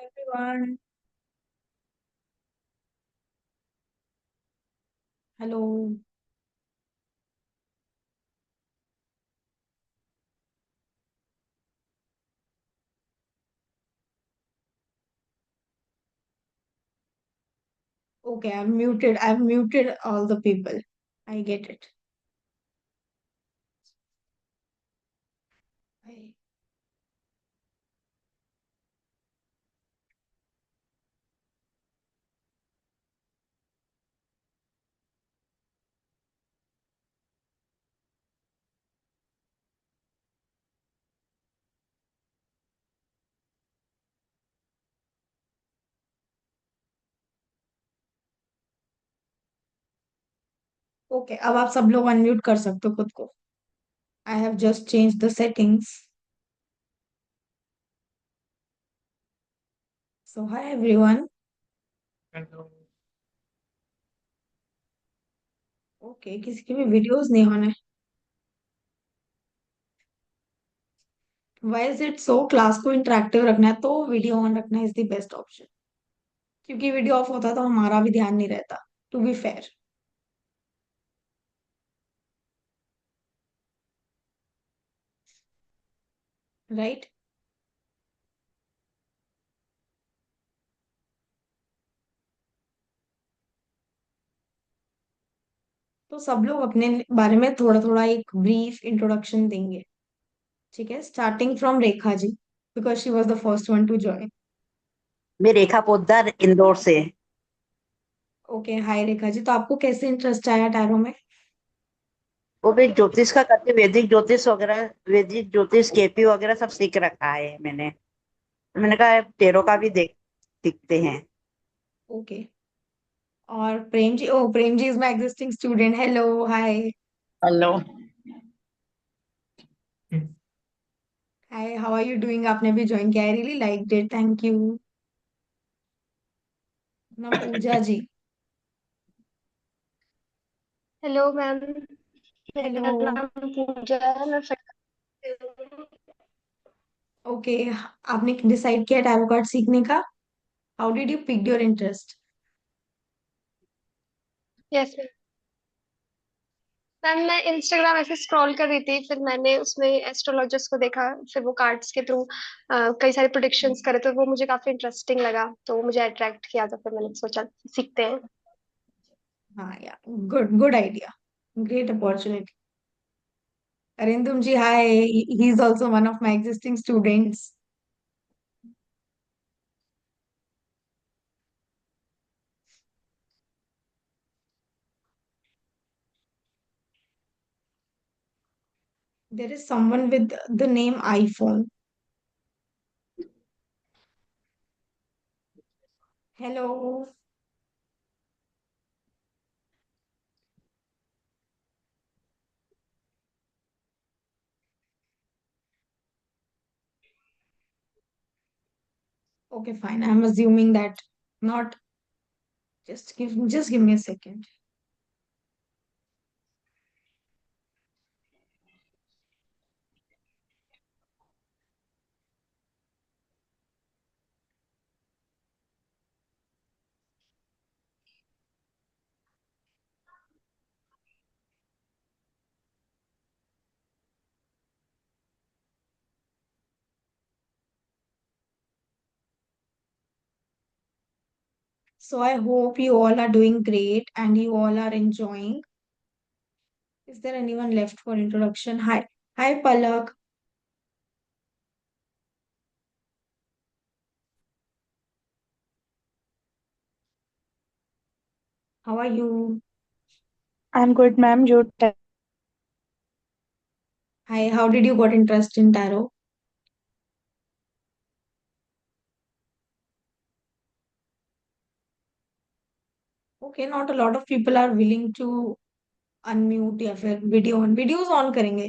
everyone. Hello. Okay, I've muted all the people. I get it. I, okay, अब आप सब लोग unmute कर सकते हो खुद को. I have just changed the settings. So hi everyone. Okay, किसी की भी वीडियोस नहीं ऑन है. Why is it so? Class को इंटरेक्टिव रखना है तो वीडियो ऑन रखना इज द बेस्ट ऑप्शन. क्योंकि वीडियो ऑफ होता तो हमारा भी ध्यान नहीं रहता. To be fair. राइट. तो सब लोग अपने बारे में थोड़ा थोड़ा एक ब्रीफ इंट्रोडक्शन देंगे. ठीक है, starting from Rekha ji, because she was the first one to join. मैं रेखा पोद्दार इंदौर से। Okay, hi Rekha ji. तो आपको कैसे इंटरेस्ट आया टैरो में? वो भी ज्योतिष का करते, वैदिक ज्योतिष केपी वगैरह सब सीख रखा है मैंने। मैंने कहा टेरो का भी सीखते हैं। ओके. और Prem ji, oh Prem ji is my existing student. Hello, hi. Hello. Hi, how are you doing? आपने भी ज्वाइन किया. I really like it, thank you. ना Pooja ji. Hello ma'am. Hello. मेरा नाम पूजा है। मैं ओके. आपने डिसाइड किया टैरो कार्ड सीखने का? How did you pick your interest? Yes ma'am, मैं इंस्टाग्राम ऐसे स्क्रॉल कर रही थी, फिर मैंने उसमें एस्ट्रोलॉजर्स को देखा, फिर वो कार्ड्स के थ्रू कई सारे प्रोडिक्शंस करे, तो वो मुझे काफी इंटरेस्टिंग लगा, तो वो मुझे अट्रैक्ट किया, तो फिर मैंने सोचा सीखते हैं। हाँ yeah, good good idea. Great opportunity. Arindam ji, hi. He is also one of my existing students. There is someone with the name iPhone. Hello. Okay, fine. I'm assuming that not. Just give me a second. So I hope you all are doing great and you all are enjoying. Is there anyone left for introduction? Hi. Hi, Palak. How are you? I'm good, ma'am. You tell. Hi. How did you got interest in tarot? Okay, not a lot of people are willing to unmute या फिर videos on करेंगे.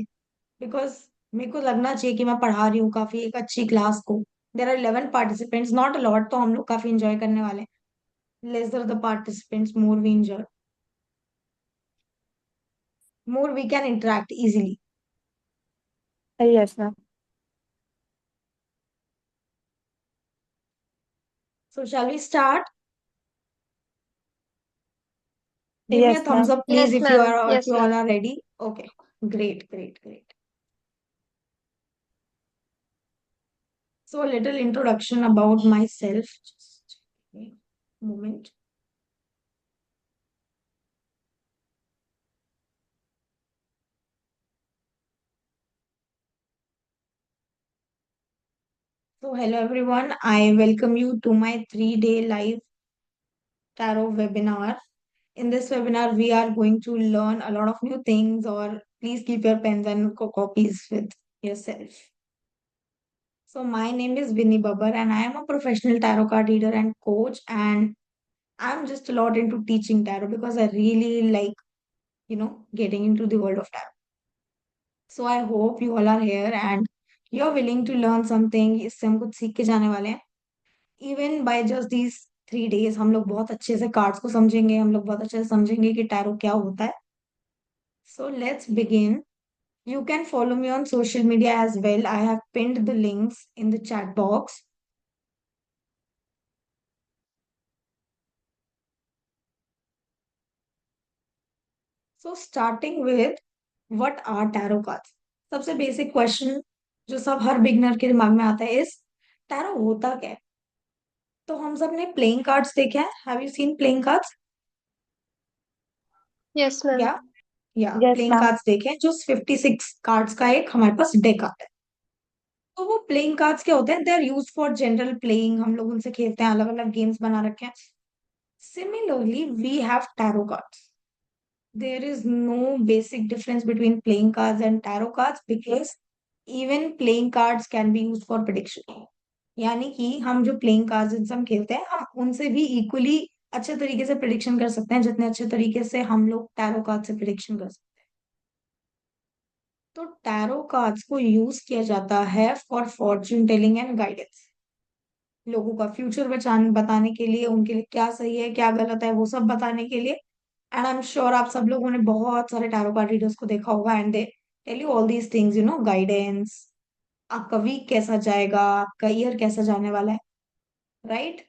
Because मेरे को लगना चाहिए कि मैं पढ़ा रही हूँ काफी एक अच्छी क्लास को. There are 11 participants, not a lot, तो हम लोग काफी इंजॉय करने वाले हैं. Lesser the participants, more we enjoy, more we can interact easily. Yes, ma'am. So shall we start? Give me a Yes, thumbs ma'am. up, please, Yes, if you ma'am. are, if Yes, you all ma'am. are ready. Okay, great, great, great. So a little introduction about myself. Just a moment. So hello everyone. I welcome you to my 3-day live tarot webinar. In this webinar, we are going to learn a lot of new things, or please keep your pens and copies with yourself. So my name is Vinny Babbar and I am a professional tarot card reader and coach, and I'm just a lot into teaching tarot because I really like, getting into the world of tarot. So I hope you all are here and you're willing to learn something. इससे हम कुछ सीख के जाने वाले हैं. Even by just these 3 days हम लोग बहुत अच्छे से कार्ड्स को समझेंगे, हम लोग बहुत अच्छे से समझेंगे कि टैरो क्या होता है. So let's begin. You can follow me on social media as well. I have pinned the links in the chat box. So starting with what are tarot cards? सबसे बेसिक क्वेश्चन जो सब हर beginner के दिमाग में आता है इस tarot होता क्या है. तो हम सब ने प्लेइंग कार्ड्स देखे हैं. Have you seen playing cards? Yes, या ma'am. Yes, playing ma'am. Cards देखे हैं जो 56 कार्ड्स का एक हमारे पास डेक आता है. तो वो प्लेइंग कार्ड्स क्या होते हैं? They are use for general playing. हम लोग उनसे खेलते हैं, अलग अलग गेम्स बना रखे हैं. Similarly we have tarot cards. There is no basic difference between playing cards and tarot cards because even playing cards can be used for prediction. यानी कि हम जो प्लेइंग कार्ड्स जिनसे हम खेलते हैं, हम उनसे भी इक्वली अच्छे तरीके से प्रिडिक्शन कर सकते हैं जितने अच्छे तरीके से हम लोग टैरो कार्ड से प्रिडिक्शन कर सकते हैं. तो टैरो कार्ड्स को यूज किया जाता है for Fortune telling and guidance. लोगों का फ्यूचर बताने के लिए, उनके लिए क्या सही है क्या गलत है वो सब बताने के लिए. एंड आई एम श्योर आप सब लोगों ने बहुत सारे टैरो कार्ड रीडर्स को देखा होगा and they tell you all these things, guidance. आपका वीक कैसा जाएगा, आपका ईयर कैसा जाने वाला है, right?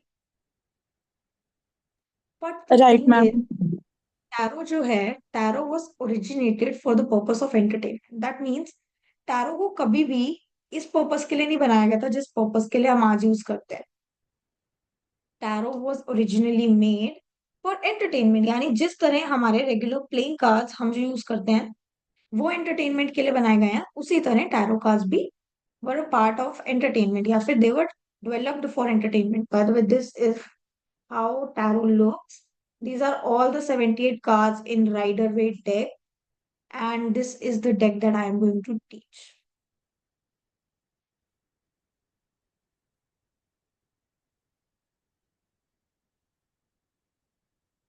But the Right, thing is, ma'am. Tarot जो है, tarot was originated for the purpose of entertainment. That means tarot को कभी भी इस पर्पस के लिए नहीं बनाया गया था जिस पर्पस के लिए हम आज यूज करते हैं. Tarot was originally made for entertainment. यानी जिस तरह हमारे रेगुलर प्लेइंग कार्ड्स हम जो यूज करते हैं वो एंटरटेनमेंट के लिए बनाए गए हैं, उसी तरह टैरो कार्ड्स भी were a part of entertainment, या फिर they were developed for entertainment. By the way, this is how tarot looks. These are all the 78 cards in Rider-Waite deck, and this is the deck that I am going to teach.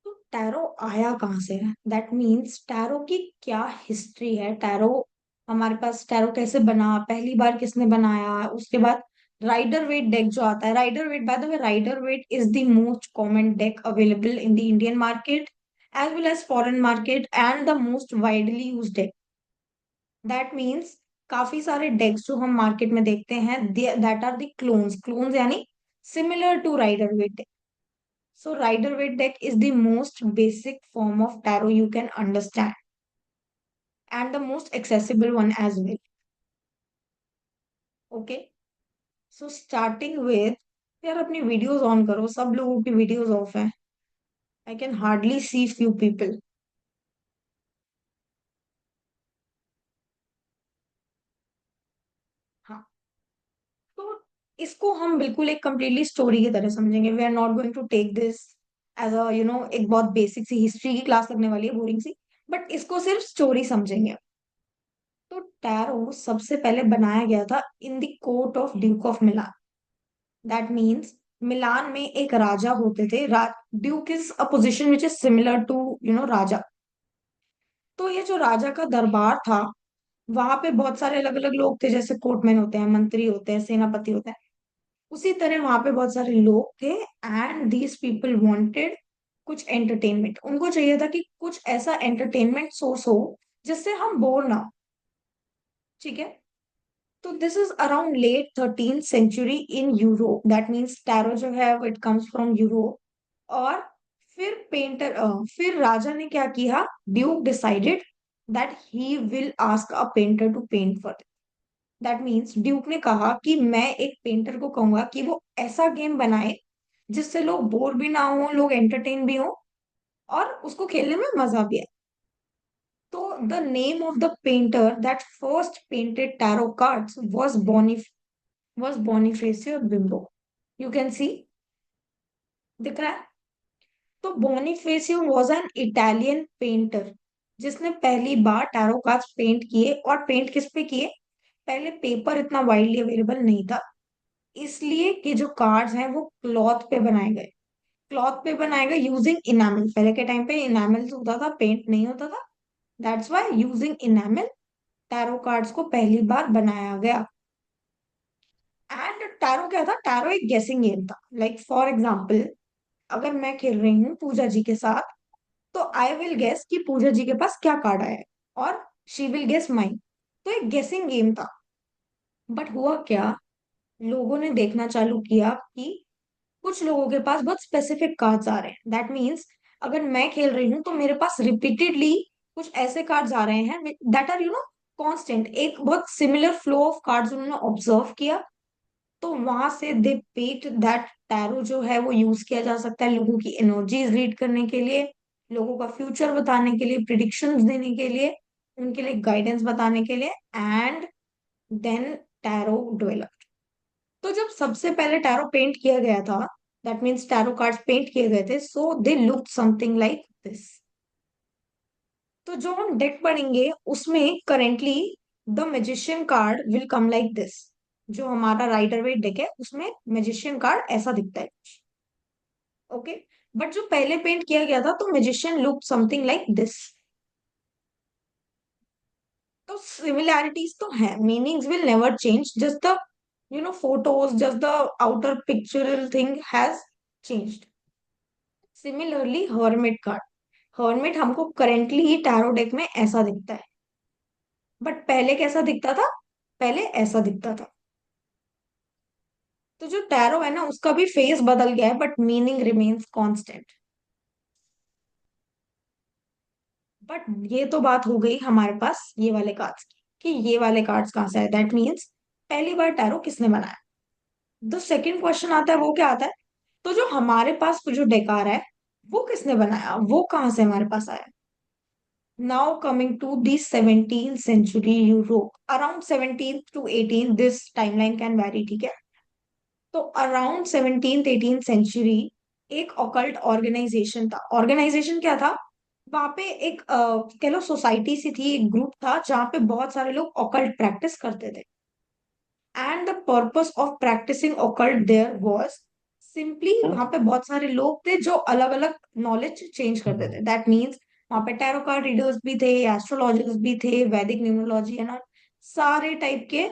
तो tarot आया कहाँ से है? That means tarot की क्या history है. Tarot हमारे पास, tarot कैसे बना, पहली बार किसने बनाया, उसके बाद राइडर वेट डेक जो आता है. Rider Waite, by the way, rider Waite is the most common deck available in the Indian market as well as foreign market and the most widely used deck. That means काफी सारे decks जो हम market में देखते हैं, that are the clones. Clones यानी similar to Rider Waite deck. So Rider-Waite deck is the most basic form of tarot you can understand and the most accessible one as well. Okay. So starting with, यार अपनी videos on करो. सब लोगों की videos of है. I can hardly see few people. हाँ. तो इसको हम बिल्कुल एक कंप्लीटली स्टोरी की तरह समझेंगे. We are not going to take this as a, एक बहुत बेसिक सी हिस्ट्री की क्लास लगने वाली है, बोरिंग सी. बट इसको सिर्फ स्टोरी समझेंगे. तो टैरो सबसे पहले बनाया गया था in the court of duke of Milan. That means Milan में एक राजा होते थे. Duke is a position which is similar to राजा. तो ये जो राजा का दरबार था, वहां पे बहुत सारे अलग अलग लोग थे. जैसे कोर्टमैन होते हैं, मंत्री होते हैं, सेनापति होते हैं, उसी तरह वहां पे बहुत सारे लोग थे. एंड दीज पीपल वांटेड कुछ एंटरटेनमेंट. उनको चाहिए था कि कुछ ऐसा एंटरटेनमेंट सोर्स हो जिससे हम बोर ना हो. ठीक है. तो this is around late 13th century in Europe, that means tarot जो है वो इट कम्स फ्रॉम यूरोप। और फिर फिर राजा ने क्या किया, duke decided that he will ask a painter to paint for. That means duke ने कहा कि मैं एक पेंटर को कहूंगा कि वो ऐसा गेम बनाए जिससे लोग बोर भी ना हो, लोग एंटरटेन भी हो, और उसको खेलने में मजा भी आए। तो the name of the painter that first painted tarot cards was Bonifacio Bimbo. You can see, दिख रहा है? तो Bonifacio was an Italian painter जिसने पहली बार टैरो कार्ड्स पेंट किए। और पेंट किस पे किए? पहले पेपर इतना वाइडली अवेलेबल नहीं था, इसलिए कि जो कार्ड्स हैं वो क्लॉथ पे बनाए गए। क्लॉथ पे बनाए गए यूजिंग इनामिल। पहले के टाइम पे इनामिल होता था, पेंट नहीं होता था। That's why using enamel tarot cards को पहली बार बनाया गया। एंड टैरो क्या था? टैरो एक गेसिंग गेम था। लाइक फॉर एग्जाम्पल, अगर मैं खेल रही हूँ पूजा जी के साथ, तो आई विल गेस कि पूजा जी के पास क्या कार्ड आया है, और शी विल गेस माइन। तो एक गेसिंग गेम था। बट हुआ क्या, लोगों ने देखना चालू किया कि कुछ लोगों के पास बहुत स्पेसिफिक कार्ड्स आ रहे हैं। दैट मीन्स अगर मैं खेल रही हूँ तो मेरे पास रिपीटेडली कुछ ऐसे कार्ड्स आ रहे हैं दैट आर कांस्टेंट, एक बहुत सिमिलर फ्लो ऑफ कार्ड्स उन्होंने ऑब्जर्व किया। तो वहां से दे पेट दैट टैरो जो है वो यूज किया जा सकता है लोगों की एनर्जीज रीड करने के लिए, लोगों का फ्यूचर बताने के लिए, प्रिडिक्शंस देने के लिए, उनके लिए गाइडेंस बताने के लिए। And then tarot develop. तो जब सबसे पहले टैरो पेंट किया गया था, that means tarot cards paint किए गए थे, so they look something like this. तो जो हम डेक पढ़ेंगे उसमें currently the magician card will come like this. जो हमारा राइडर वेट डेक है उसमें मैजिशियन कार्ड ऐसा दिखता है कुछ। ओके। बट जो पहले पेंट किया गया था तो magician look something like this. तो सिमिलैरिटीज तो है, meanings will never change, just the photos, just the outer pictorial thing has changed. Similarly hermit card, hermit हमको करेंटली ही टैरो डेक में ऐसा दिखता है, बट पहले कैसा दिखता था? पहले ऐसा दिखता था। तो जो टैरो है ना उसका भी फेस बदल गया है but meaning remains constant. But ये तो बात हो गई हमारे पास ये वाले कार्ड्स की, कि ये वाले कार्ड्स कहाँ से आए। दैट मीन्स पहली बार टैरो किसने बनाया। द सेकेंड क्वेश्चन आता है, वो क्या आता है? तो जो हमारे पास जो डेकार है वो किसने बनाया, वो कहाँ से हमारे पास आया। Now coming to the 17th century Europe, around 17th to 18th, this timeline can very, ठीक है। तो अराउंड 17th 18th सेंचुरी एक ऑकल्ट ऑर्गेनाइजेशन था। ऑर्गेनाइजेशन क्या था? वहां पे एक कह लो सोसाइटी सी थी, एक ग्रुप था जहाँ पे बहुत सारे लोग ऑकल्ट प्रैक्टिस करते थे। And the purpose of practicing occult there was simply, वहां पे बहुत सारे लोग थे जो अलग अलग नॉलेज चेंज करते थे। दैट मीन्स वहां पे टैरो कार्ड रीडर्स भी थे, एस्ट्रोलॉजर्स भी थे, वैदिक न्यूमरोलॉजी एंड सारे टाइप के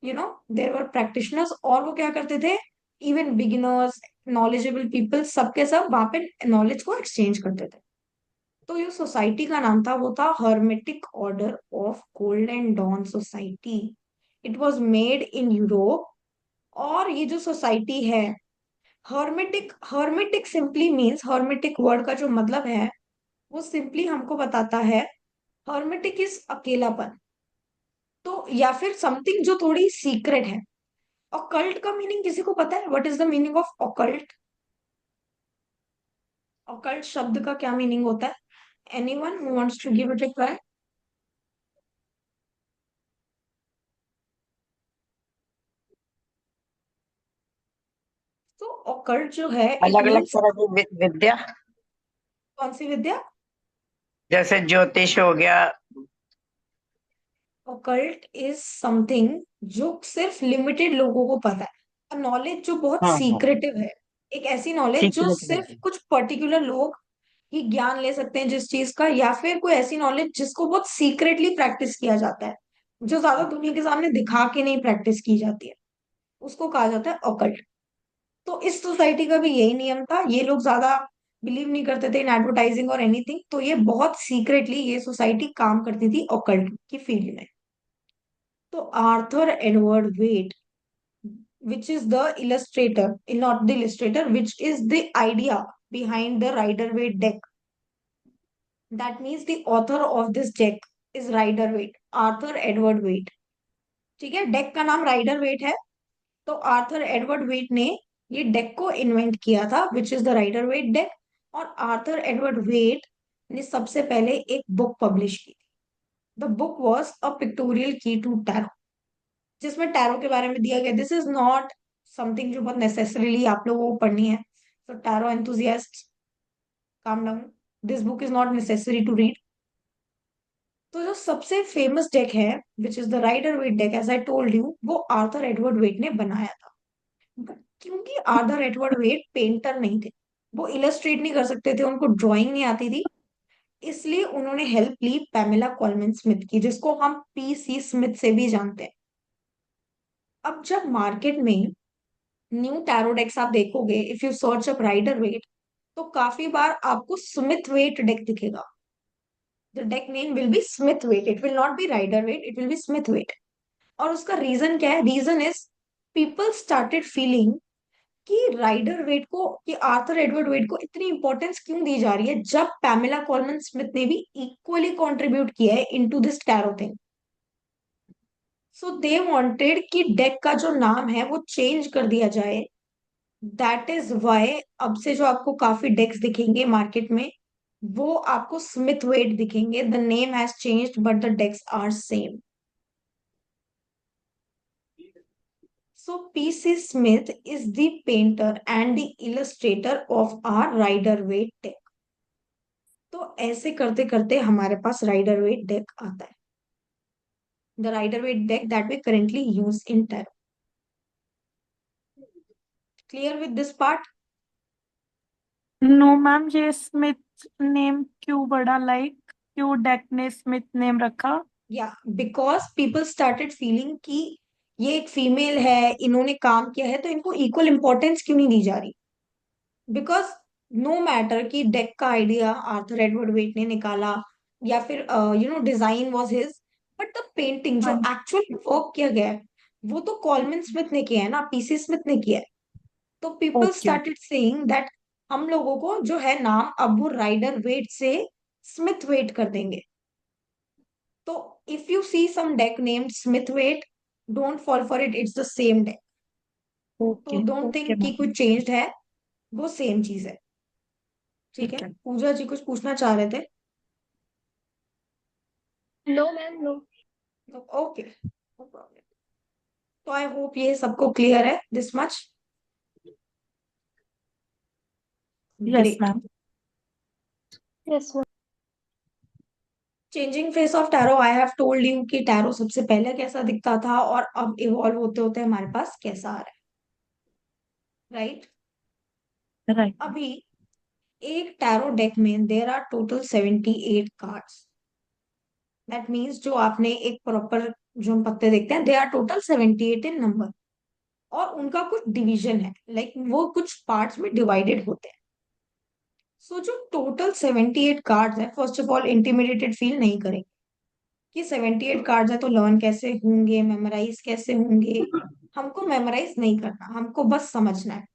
देयर वर प्रैक्टिशनर्स। और वो क्या करते थे, इवन बिगिनर्स, नॉलेजेबल पीपल, सबके सब वहां पे नॉलेज को एक्सचेंज करते थे। तो ये सोसाइटी का नाम था, वो था Hermetic Order of Gold and Dawn Society. It was made in Europe. और ये जो सोसाइटी है hermetic, hermetic simply means, hermetic word का जो मतलब है वो सिंपली हमको बताता है हर्मेटिक इज अकेलापन। तो या फिर समथिंग जो थोड़ी सीक्रेट है। ऑकल्ट का मीनिंग किसी को पता है? What is the meaning of occult? Occult शब्द का क्या मीनिंग होता है? Anyone who wants to give it a try? तो ऑकल्ट जो है इट अलग अलग मीन्स, तरह की विद्या, कौन सी विद्या? जैसे ज्योतिष हो गया। ऑकल्ट इज समथिंग जो सिर्फ लिमिटेड लोगों को पता है, नॉलेज जो बहुत हाँ हाँ, सीक्रेटिव है। एक ऐसी नॉलेज जो सीक्रेट सिर्फ कुछ पर्टिकुलर लोग ही ज्ञान ले सकते हैं जिस चीज का, या फिर कोई ऐसी नॉलेज जिसको बहुत सीक्रेटली प्रैक्टिस किया जाता है, जो ज्यादा दुनिया के सामने दिखा के नहीं प्रैक्टिस की जाती है, उसको कहा जाता है ऑकल्ट। तो इस सोसाइटी का भी यही नियम था, ये लोग ज्यादा बिलीव नहीं करते थे इन एडवर्टाइजिंग और एनीथिंग, तो ये बहुत सीक्रेटली ये सोसाइटी काम करती थी ऑकल्ट की फील्ड में। तो Arthur Edward Waite, which is the illustrator, not the illustrator, which is the idea behind the Rider Waite deck. That means the author of this deck is Rider Waite, Arthur Edward Waite. ठीक है, deck का नाम rider wait है. तो Arthur Edward Waite ने ये deck को invent किया था, which is the Rider Waite deck. और आर्थर एडवर्ड वेट ने सबसे पहले एक बुक पब्लिश की थी. The book was a pictorial key to tarot, जिसमें टैरो के बारे में दिया गया. दिस इज नॉट समथिंग जो बहुत नेसेसरीली आप लोगों को पढ़नी है. So tarot enthusiast, calm down. This book is not necessary to read. तो जो सबसे फेमस डेक है, which is the Rider Waite deck, as I told you, वो आर्थर एडवर्ड वेट ने बनाया था. But क्योंकि आर्थर एडवर्ड वेट पेंटर नहीं थे, वो इलस्ट्रेट नहीं कर सकते थे, उनको ड्राइंग नहीं आती थी, इसलिए उन्होंने हेल्प ली पैमेला कॉलमैन स्मिथ की, जिसको हम पीसी स्मिथ से भी जानते हैं. अब जब मार्केट में न्यू टैरो डेक्स आप देखोगे, if you search up Rider Waite, तो काफी बार आपको स्मिथ वेट डेक दिखेगा. The deck name will be Smith Waite, it will not be Rider Waite, it will be Smith Waite. और उसका रीजन क्या है? Reason is people started feeling कि राइडर वेट को, कि आर्थर एडवर्ड वेट को इतनी इंपॉर्टेंस क्यों दी जा रही है, जब पैमेला कॉलमन स्मिथ ने भी इक्वली कंट्रीब्यूट किया है into this tarot thing. So they wanted कि डेक का जो नाम है वो चेंज कर दिया जाए. दैट इज वाई अब से जो आपको काफी डेक्स दिखेंगे मार्केट में, वो आपको स्मिथ वेट दिखेंगे. The name has changed but the decks are same. So P.C. Smith is the painter and the illustrator of our Rider Waite deck. तो ऐसे करते करते हमारे पास राइडर वेट डेक आता है. The Rider Waite deck that we currently use in tarot. Clear with this part? No ma'am, ये Smith name क्यों पड़ा? लाइक क्यों डेक ने स्मिथ नेम रखा? या बिकॉज पीपल स्टार्टेड फीलिंग कि ये एक फीमेल है, इन्होंने काम किया है, तो इनको इक्वल इंपॉर्टेंस क्यों नहीं दी जा रही. बिकॉज नो मैटर कि डेक का आइडिया आर्थर एडवर्ड वेट ने निकाला, या फिर design was his, but the painting जो हाँ। एक्चुअल वर्क किया गया है, वो तो कॉलमन स्मिथ ने किया है ना, पीसी स्मिथ ने किया है. तो people okay. Started saying that हम लोगों को जो है नाम अब वो राइडर वेट से स्मिथ वेट कर देंगे. तो if you see some deck named Smith Waite, don't fall for it, it's the same deck. तो ओके। डोंट ओके थिंक कि मैम। कुछ चेंज्ड है, वो सेम चीज है. ठीक है, ठीक है। पूजा जी कुछ पूछना चाह रहे थे? No ma'am, no. Okay, no problem. तो आई होप ये सबको क्लियर है this much. Yes great. Ma'am. Yes ma'am. Changing face of tarot, I have told you कि टैरो सबसे पहले कैसा दिखता था और अब इवॉल्व होते होते हमारे पास कैसा आ रहा है. राइट. राइट। अभी एक टैरो डेक में there are total 78 cards. That means जो आपने एक प्रॉपर, जो हम पत्ते देखते हैं, they are total 78 in number. और उनका कुछ डिवीजन है, लाइक वो कुछ पार्ट्स में डिवाइडेड होते हैं. सो जो टोटल 78 कार्ड्स है, first of all intimidated feel नहीं करेंगे कि 78 कार्ड्स है तो लर्न कैसे होंगे, मेमोराइज कैसे होंगे. हमको मेमोराइज नहीं करना, हमको बस समझना है.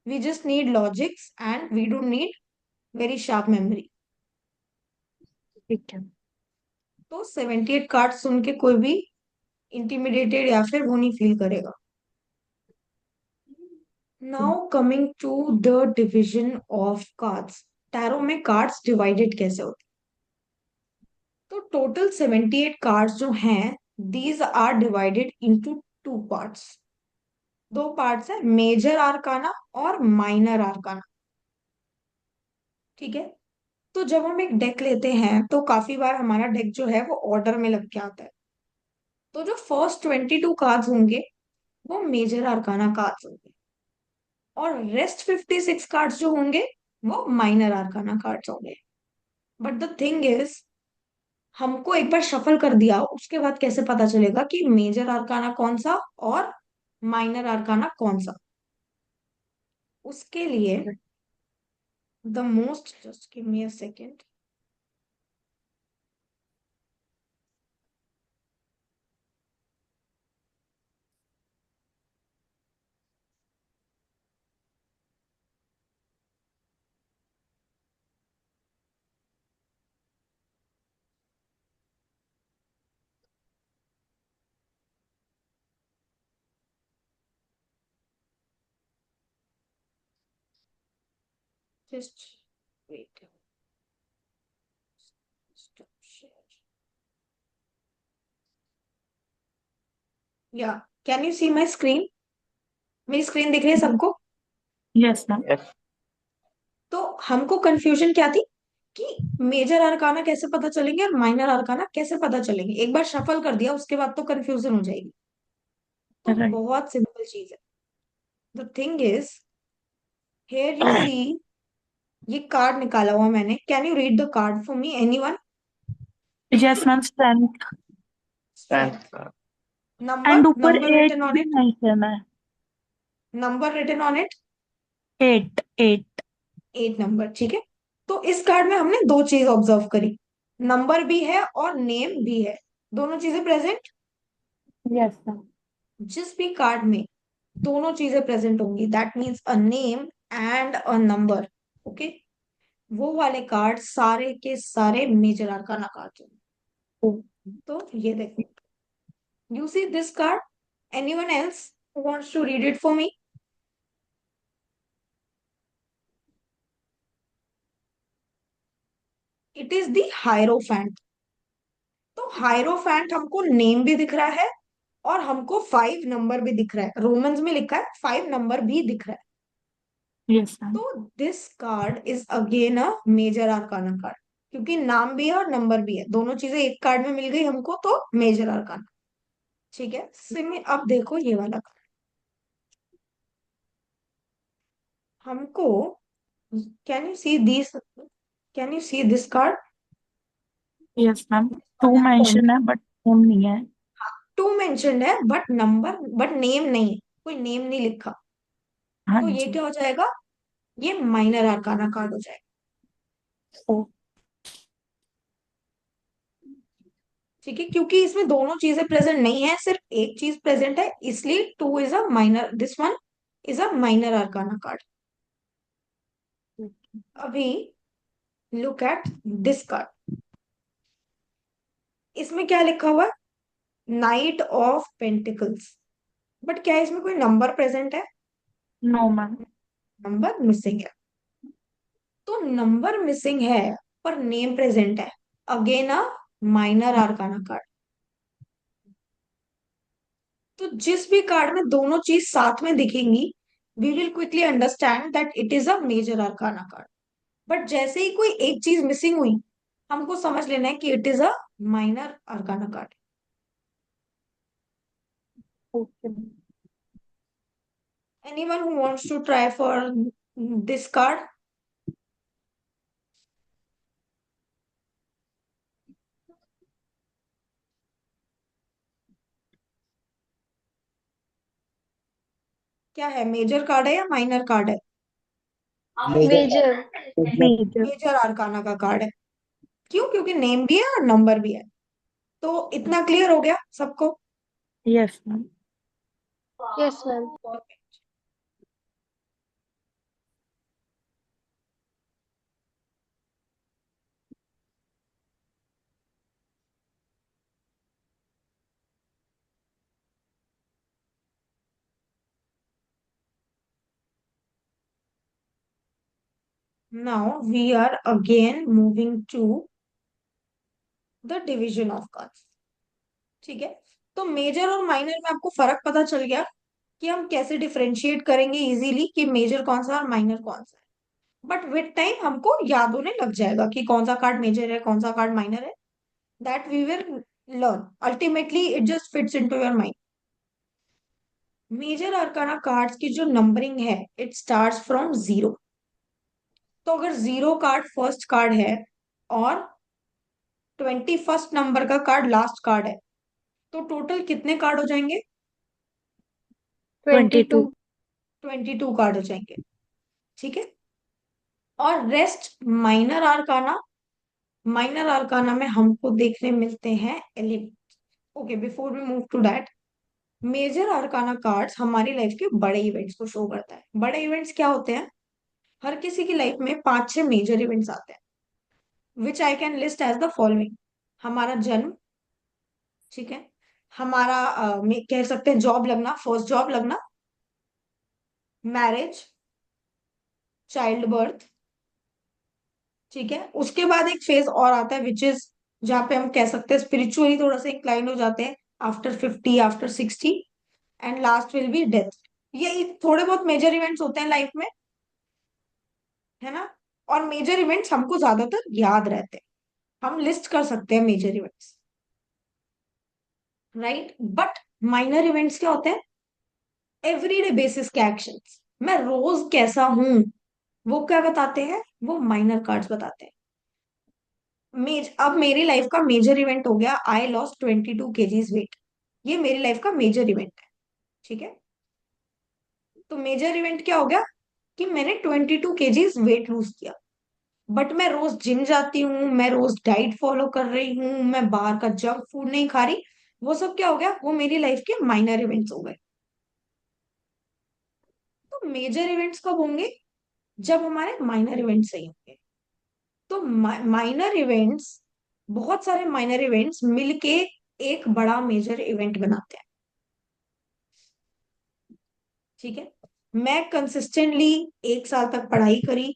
We just need logics and we don't need very sharp memory. ठीक है। तो 78 कार्ड सुन के कोई भी इंटिमिडेटेड या फिर वो नहीं फील करेगा. Now coming to the division of cards. Tarot में कार्ड्स डिवाइडेड कैसे होते हैं? तो टोटल 78 कार्ड्स जो हैं, these are divided into two parts. दो पार्ट्स है, मेजर आर्काना और माइनर आर्काना. ठीक है. तो जब हम एक डेक लेते हैं तो काफी बार हमारा डेक जो है वो ऑर्डर में लग के आता है. तो जो फर्स्ट 22 कार्ड्स होंगे वो मेजर आर्काना कार्ड्स होंगे, और रेस्ट 56 कार्ड्स जो होंगे वो माइनर आर्काना कार्ड्स होंगे. बट द थिंग इज, हमको एक बार शफल कर दिया, उसके बाद कैसे पता चलेगा कि मेजर आर्काना कौन सा और माइनर आर्काना कौन सा? उसके लिए the most, just give me a second. Just wait. Stop share. Yeah. Can you see my screen? मेरी स्क्रीन दिख रही है सबको? Yes ma'am. Yes. तो हमको कंफ्यूजन क्या थी कि मेजर अरकाना कैसे पता चलेंगे और माइनर अरकाना कैसे पता चलेंगे। एक बार शफल कर दिया उसके बाद तो कंफ्यूजन हो जाएगी। तो राइट। बहुत सिंपल चीज है। The thing is, here you see, ये कार्ड निकाला हुआ मैंने। Can you read the card for me, anyone? Yes ma'am, strength. Strength. Number, and ऊपर नंबर 8 रिटन ऑन भी इट। मेंशन है। Number written on it. 8 8। 8 number, ठीक है। तो इस कार्ड में हमने दो चीज ऑब्जर्व करी, नंबर भी है और नेम भी है, दोनों चीजें प्रेजेंट। Yes ma'am. जिस भी कार्ड में दोनों चीजें प्रेजेंट होंगी, that means a name and a number, okay, वो वाले कार्ड सारे के सारे मेजर आर्काना कार्ड होंगे। तो ये देखो, you see this card, anyone else who wants to read it for me? It is the hierophant. तो हायरोफैंट हमको नेम भी दिख रहा है और हमको 5 नंबर भी दिख रहा है, रोमन्स में लिखा है 5 नंबर भी दिख रहा है। Yes ma'am. तो this card is again a major arcana card, क्योंकि नाम भी है और नंबर भी है, दोनों चीजें एक कार्ड में मिल गई हमको, तो मेजर आर्काना। ठीक है, सिमी अब देखो ये वाला कार्ड हमको। Can you see this, can you see this card? Yes ma'am, 2 mention है बट नेम नहीं है। 2 मेंशन्ड है बट नंबर, बट नेम नहीं, कोई नेम नहीं लिखा। हाँ तो ये जी। क्या हो जाएगा? ये माइनर आर्काना कार्ड हो जाएगा। ओ। ठीक है, क्योंकि इसमें दोनों चीजें प्रेजेंट नहीं है, सिर्फ एक चीज प्रेजेंट है, इसलिए 2 is a minor, this one is a minor arcana card. अभी लुक एट दिस कार्ड, इसमें क्या लिखा हुआ है? Night of pentacles. बट क्या इसमें कोई नंबर प्रेजेंट है? No ma'am. नंबर मिसिंग है। तो नंबर मिसिंग है पर नेम प्रेजेंट है, again a minor arcana card. तो जिस भी कार्ड में दोनों चीज साथ में दिखेंगी, we will quickly understand that it is a major arcana card. But जैसे ही कोई एक चीज मिसिंग हुई, हमको समझ लेना है कि it is a minor arcana card. Okay. Anyone who wants to try for this card? क्या है, मेजर कार्ड है या माइनर कार्ड है? मेजर। मेजर। मेजर आर्काना का कार्ड है। क्यों? क्योंकि नेम भी है और नंबर भी है। तो इतना क्लियर हो गया सबको? Yes ma'am. Yes ma'am. Now we are again moving to the division of cards. ठीक है, तो मेजर और माइनर में आपको फर्क पता चल गया कि हम कैसे डिफरेंशिएट करेंगे इजीली कि मेजर कौन सा और माइनर कौन सा है। बट विद टाइम हमको याद होने लग जाएगा कि कौन सा कार्ड मेजर है, कौन सा कार्ड माइनर है। That we will learn, ultimately it just fits into your mind. Major arcana cards की जो नंबरिंग है, इट स्टार्ट्स फ्रॉम 0। तो अगर 0 कार्ड फर्स्ट कार्ड है और 21 नंबर का कार्ड लास्ट कार्ड है, तो टोटल कितने कार्ड हो जाएंगे? 22। 22। 22 कार्ड हो जाएंगे। ठीक है, और rest minor arcana. Minor arcana में हमको देखने मिलते हैं element. Okay, before we move to that, major arcana cards हमारी लाइफ के बड़े इवेंट्स को शो करता है। बड़े इवेंट्स क्या होते हैं? हर किसी की लाइफ में 5-6 मेजर इवेंट्स आते हैं, which I can list as the following. हमारा जन्म, ठीक है, हमारा कह सकते हैं जॉब लगना, फर्स्ट जॉब लगना, मैरिज, चाइल्ड बर्थ, ठीक है, उसके बाद एक फेज और आता है विच इज, जहाँ पे हम कह सकते हैं स्पिरिचुअली थोड़ा सा इंक्लाइंड हो जाते हैं, after 50, after 60, and last will be death. ये थोड़े बहुत मेजर इवेंट्स होते हैं लाइफ में, है ना। और मेजर इवेंट्स हमको ज्यादातर याद रहते हैं, हम लिस्ट कर सकते हैं major events, right. But minor events क्या होते हैं? एवरीडे बेसिस के एक्शंस, मैं रोज कैसा हूं, वो क्या बताते हैं? वो माइनर कार्ड्स बताते हैं। अब मेरी लाइफ का मेजर इवेंट हो गया, आई लॉस्ट 22 kgs वेट। ये मेरी लाइफ का मेजर इवेंट है, ठीक है। तो मेजर इवेंट क्या हो गया कि मैंने 22 kgs वेट लूज किया। बट मैं रोज जिम जाती हूँ, मैं रोज डाइट फॉलो कर रही हूँ, मैं बाहर का जंक फूड नहीं खा रही, वो सब क्या हो गया? वो मेरी लाइफ के माइनर इवेंट्स हो गए। तो मेजर इवेंट्स कब होंगे? जब हमारे माइनर इवेंट्स सही होंगे। तो माइनर इवेंट्स, बहुत सारे माइनर इवेंट्स मिलके एक बड़ा मेजर इवेंट बनाते हैं, ठीक है। मैं कंसिस्टेंटली 1 साल तक पढ़ाई करी,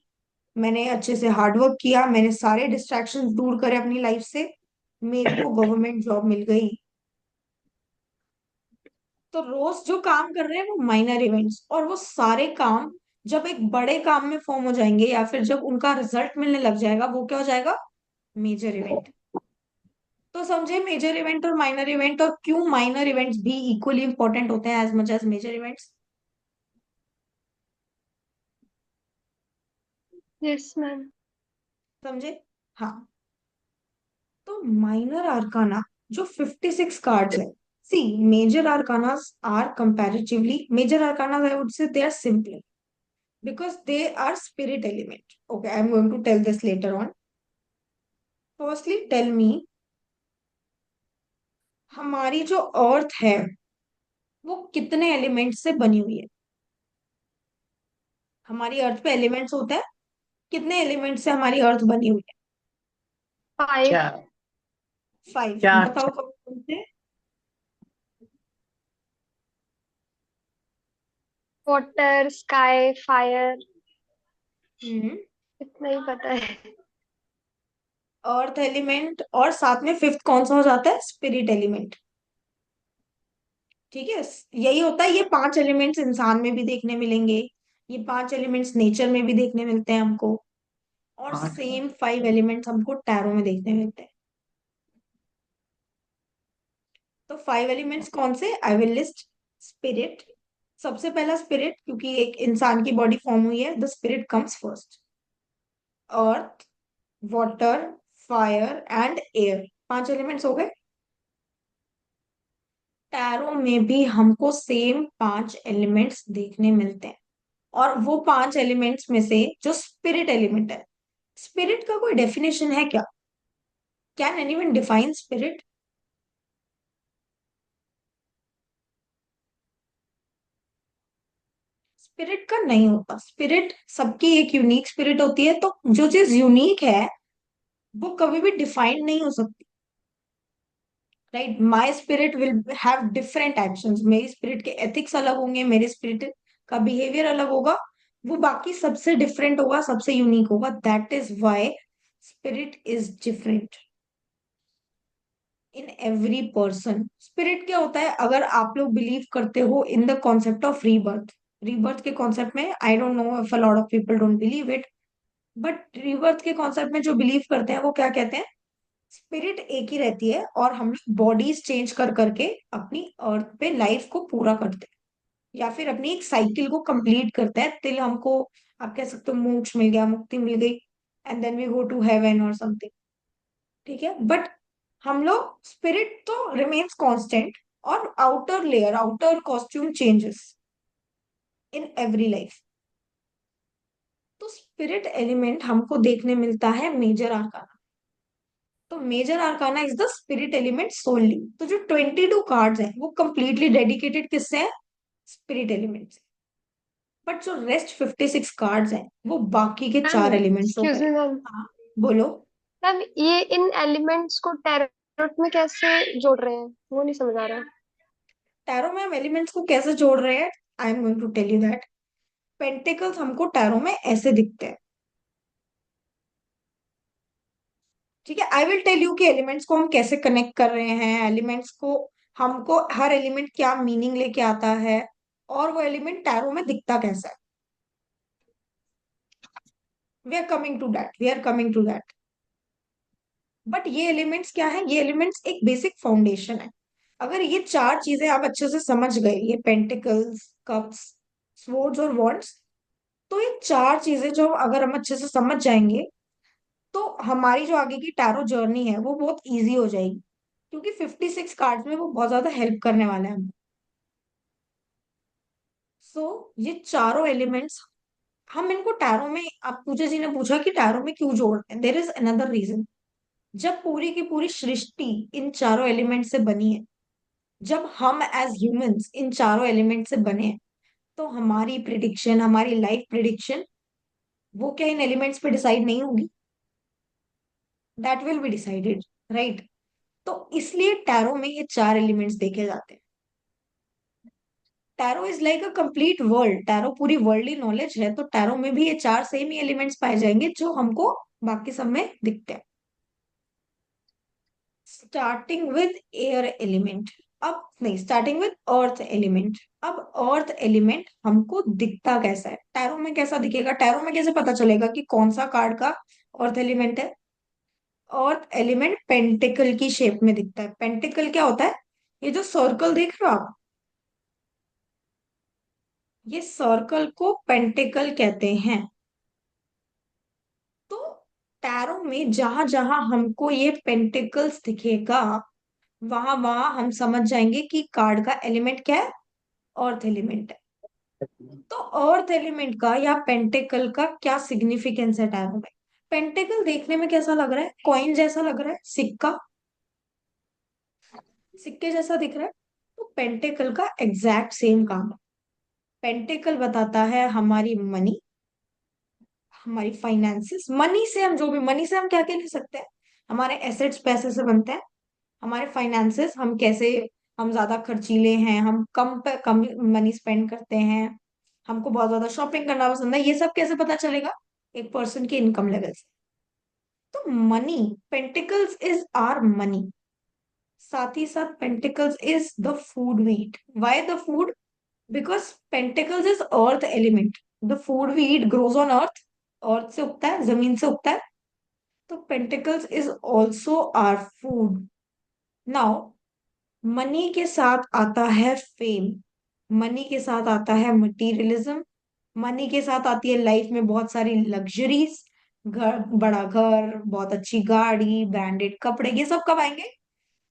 मैंने अच्छे से हार्डवर्क किया, मैंने सारे डिस्ट्रैक्शंस दूर करे अपनी लाइफ से, मेरे को गवर्नमेंट जॉब मिल गई। तो रोज जो काम कर रहे हैं वो माइनर इवेंट्स, और वो सारे काम जब एक बड़े काम में फॉर्म हो जाएंगे, या फिर जब उनका रिजल्ट मिलने लग जाएगा, वो क्या हो जाएगा? Major event. तो समझे मेजर इवेंट और माइनर इवेंट, और क्यों माइनर इवेंट्स भी इक्वली इंपॉर्टेंट होते हैं as much as major events. Yes ma'am. समझे? हाँ। तो माइनर आर्काना जो 56 कार्ड्स है, see, major arcanas are comparatively, major arcanas I would say they are simple because they are spirit element. Okay, I'm going to tell this later on. Firstly, tell me, हमारी जो अर्थ है वो कितने element से बनी हुई है? हमारी अर्थ पे एलिमेंट्स होते हैं, कितने एलिमेंट से हमारी अर्थ बनी हुई है? 5। चार। 5। चार बताओ चार। कौन कौन से? Water, sky, fire. हम्म। इतना ही पता है। अर्थ एलिमेंट, और साथ में फिफ्थ कौन सा हो जाता है? Spirit element. ठीक है, यही होता है। ये 5 एलिमेंट्स इंसान में भी देखने मिलेंगे, ये 5 एलिमेंट्स नेचर में भी देखने मिलते हैं हमको, और पाँच। सेम 5 एलिमेंट्स हमको टैरो में देखने मिलते हैं। तो 5 एलिमेंट्स कौन से? I will list. स्पिरिट, सबसे पहला स्पिरिट, क्योंकि एक इंसान की बॉडी फॉर्म हुई है, the spirit comes first. Earth, water, fire and air, 5 elements हो गए। टैरो में भी हमको सेम 5 एलिमेंट्स देखने मिलते हैं। और वो 5 एलिमेंट्स में से जो स्पिरिट एलिमेंट है, स्पिरिट का कोई डेफिनेशन है क्या? Can anyone define spirit? Spirit का नहीं होता। स्पिरिट, सबकी एक यूनिक स्पिरिट होती है, तो जो चीज यूनिक है वो कभी भी डिफाइंड नहीं हो सकती, right. My spirit will have different actions, मेरी स्पिरिट के एथिक्स अलग होंगे, मेरे स्पिरिट का बिहेवियर अलग होगा, वो बाकी सबसे डिफरेंट होगा, सबसे यूनिक होगा। That is why spirit is different in every person. Spirit क्या होता है? अगर आप लोग बिलीव करते हो in the concept of rebirth, rebirth के कॉन्सेप्ट में, I don't know if a lot of people don't believe it, but rebirth के कॉन्सेप्ट में जो बिलीव करते हैं वो क्या कहते हैं? स्पिरिट एक ही रहती है, और हम लोग बॉडीज चेंज कर करके अपनी अर्थ पे लाइफ को पूरा करते हैं, या फिर अपनी एक साइकिल को कंप्लीट करते हैं, तिल हमको, आप कह सकते हो, मोक्ष मिल गया, मुक्ति मिल गई, and then we go to heaven और समथिंग, ठीक है। बट हम लोग, स्पिरिट तो रिमेन्स कांस्टेंट, और outer layer, outer costume changes in every life. तो स्पिरिट एलिमेंट हमको देखने मिलता है मेजर आर्काना। तो major arcana is the spirit element so only. तो जो 22 कार्ड्स हैं वो कंप्लीटली डेडिकेटेड किससे है? स्पिरिट एलिमेंट से। बट जो रेस्ट 56 कार्ड्स हैं वो बाकी के मैम, 4 एलिमेंट्स हो एक्सक्यूज गए। Me ma'am. हाँ, बोलो। मैम, ये इन एलिमेंट्स को टैरोट में कैसे जोड़ रहे हैं, वो नहीं समझ आ रहा है। टैरो में हम एलिमेंट्स को कैसे जोड़ रहे हैं? I am going to tell you that. Pentacles हमको टैरो में ऐसे दिखते हैं, ठीक है, आई विल टेल यू कि एलिमेंट्स को हम कैसे कनेक्ट कर रहे हैं, एलिमेंट्स को, हमको हर एलिमेंट क्या मीनिंग लेके आता है, और वो एलिमेंट टैरो में दिखता कैसा है। We are coming to that, we are coming to that. But ये एलिमेंट्स क्या है, ये एलिमेंट्स एक बेसिक फाउंडेशन है। अगर ये चार चीजें आप अच्छे से समझ गए, ये पेंटिकल्स, कप्स, स्वॉर्ड्स और वॉन्ड्स, तो ये चार चीजें जो अगर हम अच्छे से समझ जाएंगे, तो हमारी जो आगे की टैरो जर्नी है वो बहुत इजी हो जाएगी, क्योंकि 56 कार्ड्स में वो बहुत ज्यादा हेल्प करने वाले हैं। सो ये चारों एलिमेंट्स हम इनको टैरो में, आप पूजा जी ने पूछा कि टैरो में क्यों जोड़ते हैं, देर इज अनदर रीजन। जब पूरी की पूरी सृष्टि इन चारों एलिमेंट से बनी है, जब हम एज ह्यूमंस इन चारों एलिमेंट से बने हैं, तो हमारी प्रिडिक्शन, हमारी लाइफ प्रिडिक्शन, वो क्या इन एलिमेंट्स पे डिसाइड नहीं होगी? That will be decided, right? तो इसलिए टैरो में ये चार एलिमेंट्स देखे जाते हैं। Tarot is like a complete world, tarot पूरी वर्ल्डली नॉलेज है, तो टैरो में भी ये चार सेम ही एलिमेंट्स पाए जाएंगे जो हमको बाकी सब में दिखते हैं। स्टार्टिंग विद एयर एलिमेंट, अब नहीं, स्टार्टिंग विद अर्थ एलिमेंट। अब अर्थ एलिमेंट हमको दिखता कैसा है, टैरो में कैसा दिखेगा, टैरो में कैसे पता चलेगा कि कौन सा कार्ड का अर्थ एलिमेंट है? अर्थ एलिमेंट पेंटिकल की शेप में दिखता है। पेंटिकल क्या होता है? ये जो सर्कल देख रहे हो आप, ये सर्कल को पेंटिकल कहते हैं। तो टैरो में जहां जहां हमको ये पेंटिकल्स दिखेगा, वहां वहां हम समझ जाएंगे कि कार्ड का एलिमेंट क्या है, अर्थ एलिमेंट है। तो अर्थ एलिमेंट का या पेंटिकल का क्या सिग्निफिकेंस है टैरो में? पेंटिकल देखने में कैसा लग रहा है? कॉइन जैसा लग रहा है, सिक्का, सिक्के जैसा दिख रहा है। तो पेंटिकल का एग्जैक्ट सेम काम है। पेंटिकल बताता है हमारी मनी, हमारी फाइनेंसिस। मनी से हम जो भी, मनी से हम क्या क्या ले सकते हैं? हमारे एसेट्स पैसे से बनते हैं। हमारे फाइनेंसेस, हम कैसे, हम ज्यादा खर्चीले हैं, हम कम पे कम मनी स्पेंड करते हैं, हमको बहुत ज्यादा शॉपिंग करना पसंद है, ये सब कैसे पता चलेगा? एक पर्सन के इनकम लेवल से। तो money, pentacles is our money. साथ ही साथ pentacles is the food we eat. Why the food? Because pentacles is earth element. The food we eat grows on earth, earth से उगता है, जमीन से उगता है। तो pentacles is also our food. Now money के साथ आता है फेम, मनी के साथ आता है मटीरियलिज्म, मनी के साथ आती है लाइफ में बहुत सारी लग्जरीज, घर, बड़ा घर, बहुत अच्छी गाड़ी, ब्रांडेड कपड़े, ये सब कब आएंगे?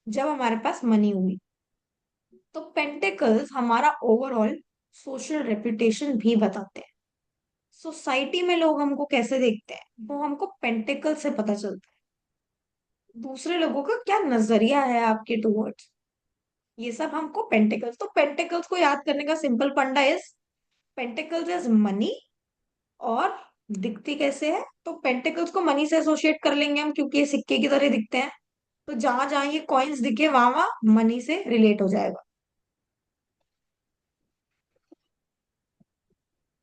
जब हमारे पास मनी हुई। तो पेंटिकल्स हमारा ओवरऑल सोशल रेपुटेशन भी बताते हैं। सोसाइटी में लोग हमको कैसे देखते हैं, वो हमको पेंटिकल से पता चलता है। दूसरे लोगों का क्या नजरिया है आपके टुवर्ड्स, ये सब हमको पेंटिकल्स, तो पेंटिकल्स को याद करने का सिंपल फंडा इज, पेंटिकल्स इज मनी। और दिखती कैसे है? तो पेंटिकल्स को मनी से एसोसिएट कर लेंगे हम, क्योंकि ये सिक्के की तरह दिखते हैं। तो जहां जहां ये कॉइन्स दिखे, वहां वहां मनी से रिलेट हो जाएगा।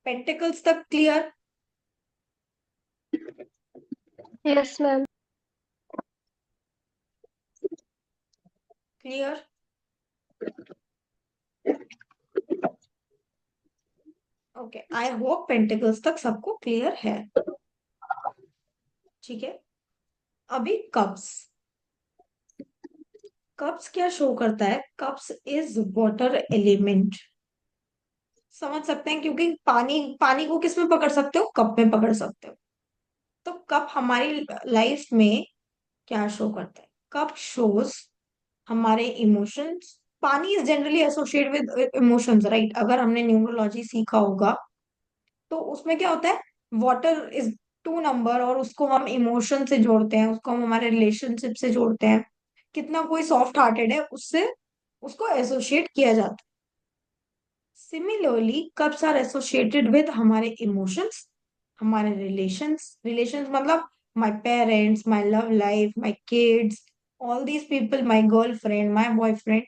पेंटिकल्स तक clear? Yes ma'am. Clear? Okay, I hope pentacles तक सबको क्लियर है। ठीक है, अभी कप्स। कप्स क्या शो करता है? Cups is water element. समझ सकते हैं, क्योंकि पानी, पानी को किस में पकड़ सकते हो? कप में पकड़ सकते हो। तो कप हमारी लाइफ में क्या शो करता है? कप शोज हमारे इमोशंस। पानी is generally associate with emotions, right? अगर हमने न्यूमरोलॉजी सीखा होगा, तो उसमें क्या होता है, वाटर इज 2 नंबर, और उसको हम इमोशन से जोड़ते हैं, उसको हम हमारे रिलेशनशिप से जोड़ते हैं। कितना कोई सॉफ्ट हार्टेड है, उससे उसको एसोसिएट किया जाता है। Similarly cups are associated with हमारे इमोशंस, हमारे रिलेशंस। रिलेशंस मतलब my parents, my love life, my kids, all these people, my girlfriend, my boyfriend,